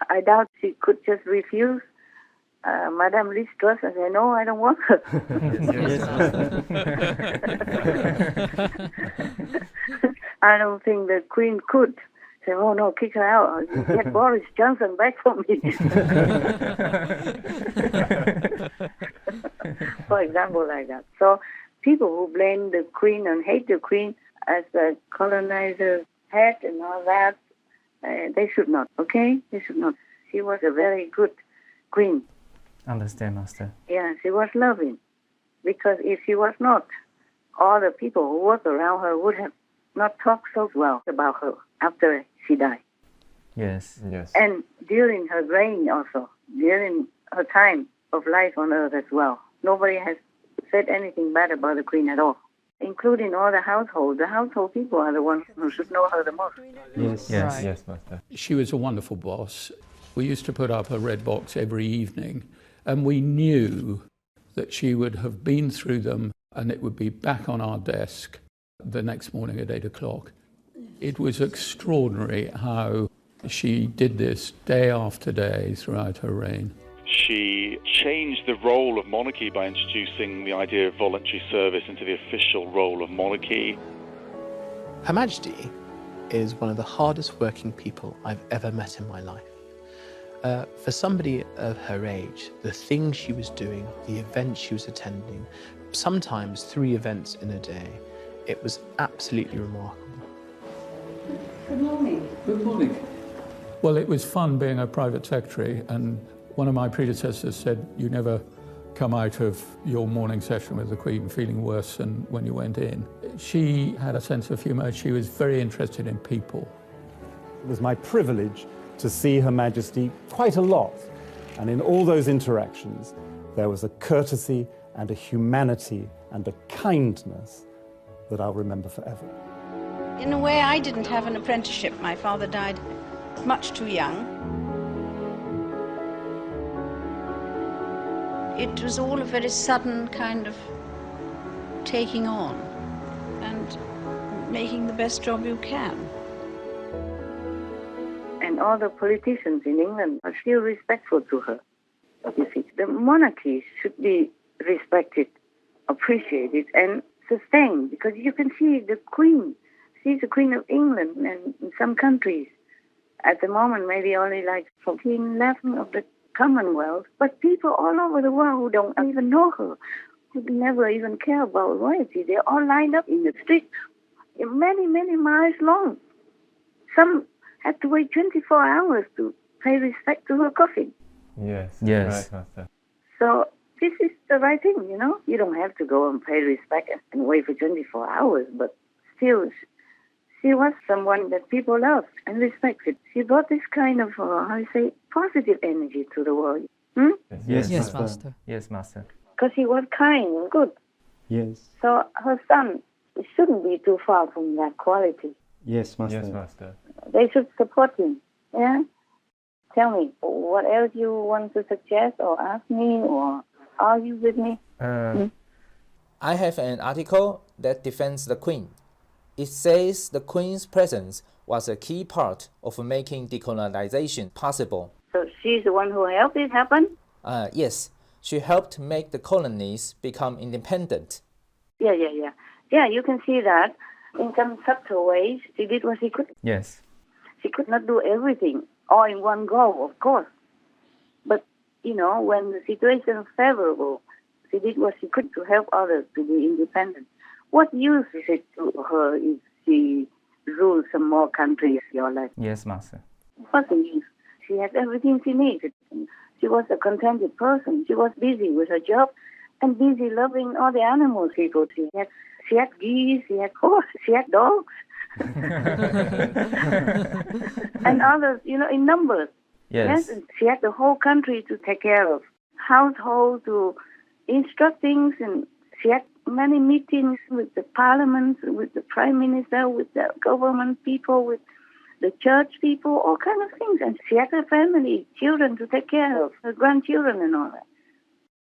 Speaker 1: I doubt she could just refuse Madame Liz Truss and say, no, I don't want her. I don't think the Queen could say, oh no, kick her out. Get Boris Johnson back for me. For example, like that. So people who blame the Queen and hate the Queen as the colonizer head and all that, they should not, okay? They should not. She was a very good queen.
Speaker 16: Understand, Master.
Speaker 1: Yeah, she was loving. Because if she was not, all the people who worked around her would have not talked so well about her after she died.
Speaker 16: Yes.
Speaker 1: And during her reign also, during her time of life on earth as well, nobody has said anything bad about the Queen at all, including all the household. The household people are the ones who should know her the most.
Speaker 16: Yes, Master.
Speaker 10: She was a wonderful boss. We used to put up a red box every evening, and we knew that she would have been through them and it would be back on our desk the next morning at 8 o'clock. It was extraordinary how she did this day after day throughout her reign.
Speaker 11: She changed the role of monarchy by introducing the idea of voluntary service into the official role of monarchy.
Speaker 12: Her Majesty is one of the hardest working people I've ever met in my life. For somebody of her age, the things she was doing, the events she was attending, sometimes 3 events in a day, it was absolutely remarkable.
Speaker 1: Good morning.
Speaker 10: Good morning. Well, it was fun being a private secretary, and one of my predecessors said you never come out of your morning session with the Queen feeling worse than when you went in. She had a sense of humour. She was very interested in people.
Speaker 13: It was my privilege to see Her Majesty quite a lot, and in all those interactions there was a courtesy and a humanity and a kindness that I'll remember forever.
Speaker 14: In a way, I didn't have an apprenticeship. My father died much too young. It was all a very sudden kind of taking on and making the best job you can.
Speaker 1: And all the politicians in England are still respectful to her. You see, the monarchy should be respected, appreciated, and sustained, because you can see the Queen. She's the Queen of England, and in some countries, at the moment, maybe only like 14-11 of the Commonwealth, but people all over the world who don't even know her, who never even care about royalty, they're all lined up in the street, many, many miles long. Some had to wait 24 hours to pay respect to her coffin.
Speaker 2: Yes.
Speaker 16: Yes.
Speaker 2: Right, Master.
Speaker 1: So this is the right thing, you know. You don't have to go and pay respect and wait for 24 hours, but still, She was someone that people loved and respected. She brought this kind of, positive energy to the world.
Speaker 5: Yes, Master.
Speaker 16: Yes, Master.
Speaker 1: Because she was kind and good.
Speaker 5: Yes.
Speaker 1: So her son shouldn't be too far from that quality.
Speaker 5: Yes, Master.
Speaker 2: Yes, Master.
Speaker 1: They should support him. Yeah? Tell me, what else you want to suggest or ask me or argue with me?
Speaker 4: I have an article that defends the Queen. It says the Queen's presence was a key part of making decolonization possible.
Speaker 1: So she's the one who helped it happen?
Speaker 4: Yes, she helped make the colonies become independent.
Speaker 1: Yeah, you can see that in some subtle ways. She did what she could.
Speaker 16: Yes.
Speaker 1: She could not do everything all in one go, of course. But, when the situation was favorable, she did what she could to help others to be independent. What use is it to her if she rules some more countries in your life?
Speaker 16: Yes, Master.
Speaker 1: What's the use? She had everything she needed. She was a contented person. She was busy with her job and busy loving all the animals she could. She had geese, she had horses, she had dogs. And others, in numbers.
Speaker 16: Yes.
Speaker 1: And she had the whole country to take care of. Household to instruct things, and she had many meetings with the parliament, with the prime minister, with the government people, with the church people, all kinds of things. And she had her family, children to take care of, her grandchildren and all that.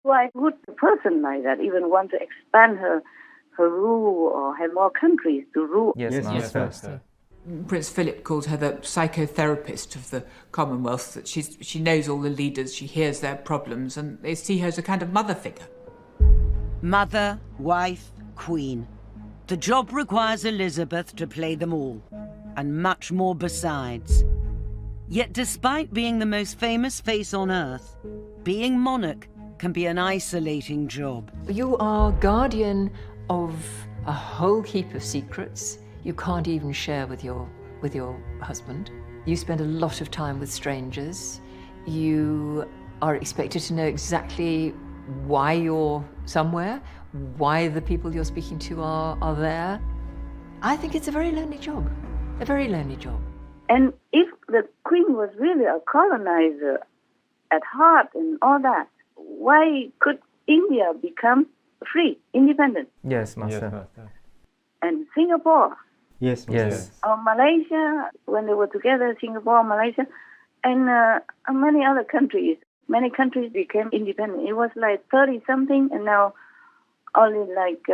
Speaker 1: Why would a person like that even want to expand her rule or have more countries to rule?
Speaker 16: Yes, Master.
Speaker 9: Prince Philip called her the psychotherapist of the Commonwealth, that she knows all the leaders, she hears their problems, and they see her as a kind of mother figure.
Speaker 15: Mother, wife, queen. The job requires Elizabeth to play them all, and much more besides. Yet despite being the most famous face on earth, being monarch can be an isolating job.
Speaker 17: You are guardian of a whole heap of secrets you can't even share with your husband. You spend a lot of time with strangers. You are expected to know exactly why you're somewhere, why the people you're speaking to are there. I think it's a very lonely job. A very lonely job.
Speaker 1: And if the Queen was really a colonizer at heart and all that, why could India become free, independent?
Speaker 16: Yes, Master.
Speaker 2: Yes, Master.
Speaker 1: And Singapore.
Speaker 5: Yes,
Speaker 16: Yes.
Speaker 1: Or Malaysia, when they were together, Singapore, Malaysia, and many other countries. Many countries became independent. It was like 30-something, and now only like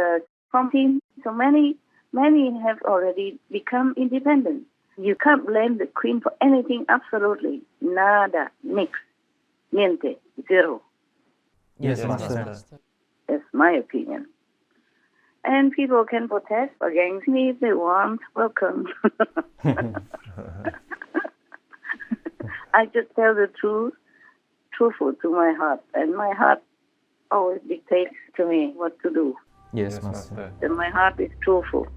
Speaker 1: 14. So many have already become independent. You can't blame the Queen for anything, absolutely. Nada, nix, niente, zero.
Speaker 16: Yes, Master.
Speaker 1: That's my opinion. And people can protest against me if they want. Welcome. I just tell the truth, truthful to my heart. And my heart always dictates to me what to do.
Speaker 16: Yes, Master.
Speaker 1: And my heart is truthful.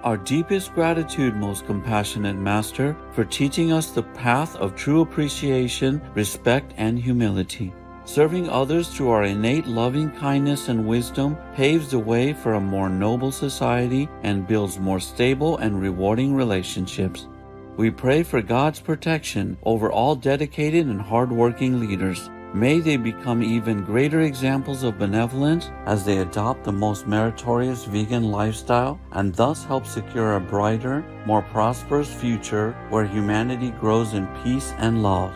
Speaker 18: Our deepest gratitude, most compassionate Master, for teaching us the path of true appreciation, respect, and humility. Serving others through our innate loving kindness and wisdom paves the way for a more noble society and builds more stable and rewarding relationships. We pray for God's protection over all dedicated and hardworking leaders. May they become even greater examples of benevolence as they adopt the most meritorious vegan lifestyle and thus help secure a brighter, more prosperous future where humanity grows in peace and love.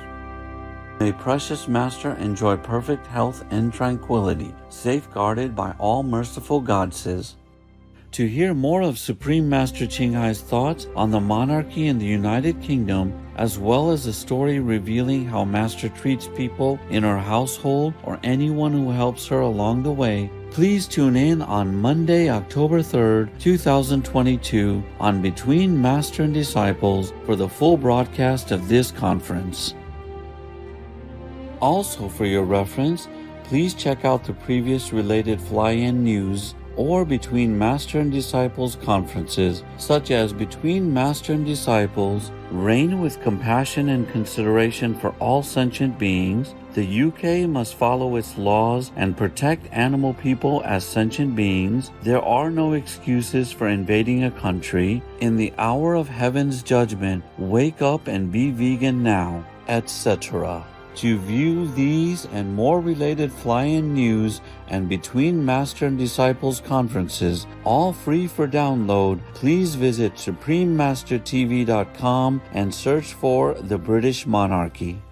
Speaker 18: May precious Master enjoy perfect health and tranquility, safeguarded by all merciful goddesses. To hear more of Supreme Master Ching Hai's thoughts on the monarchy in the United Kingdom, as well as a story revealing how Master treats people in her household or anyone who helps her along the way, please tune in on Monday, October 3rd, 2022 on Between Master and Disciples for the full broadcast of this conference. Also, for your reference, please check out the previous related fly-in news or Between Master and Disciples conferences, such as Between Master and Disciples, Reign with Compassion and Consideration for All Sentient Beings, The UK must follow its laws and protect animal people as sentient beings. There are no excuses for invading a country. In the hour of heaven's judgment, wake up and be vegan now, etc. To view these and more related fly-in news and Between Master and Disciples conferences, all free for download, please visit suprememastertv.com and search for the British Monarchy.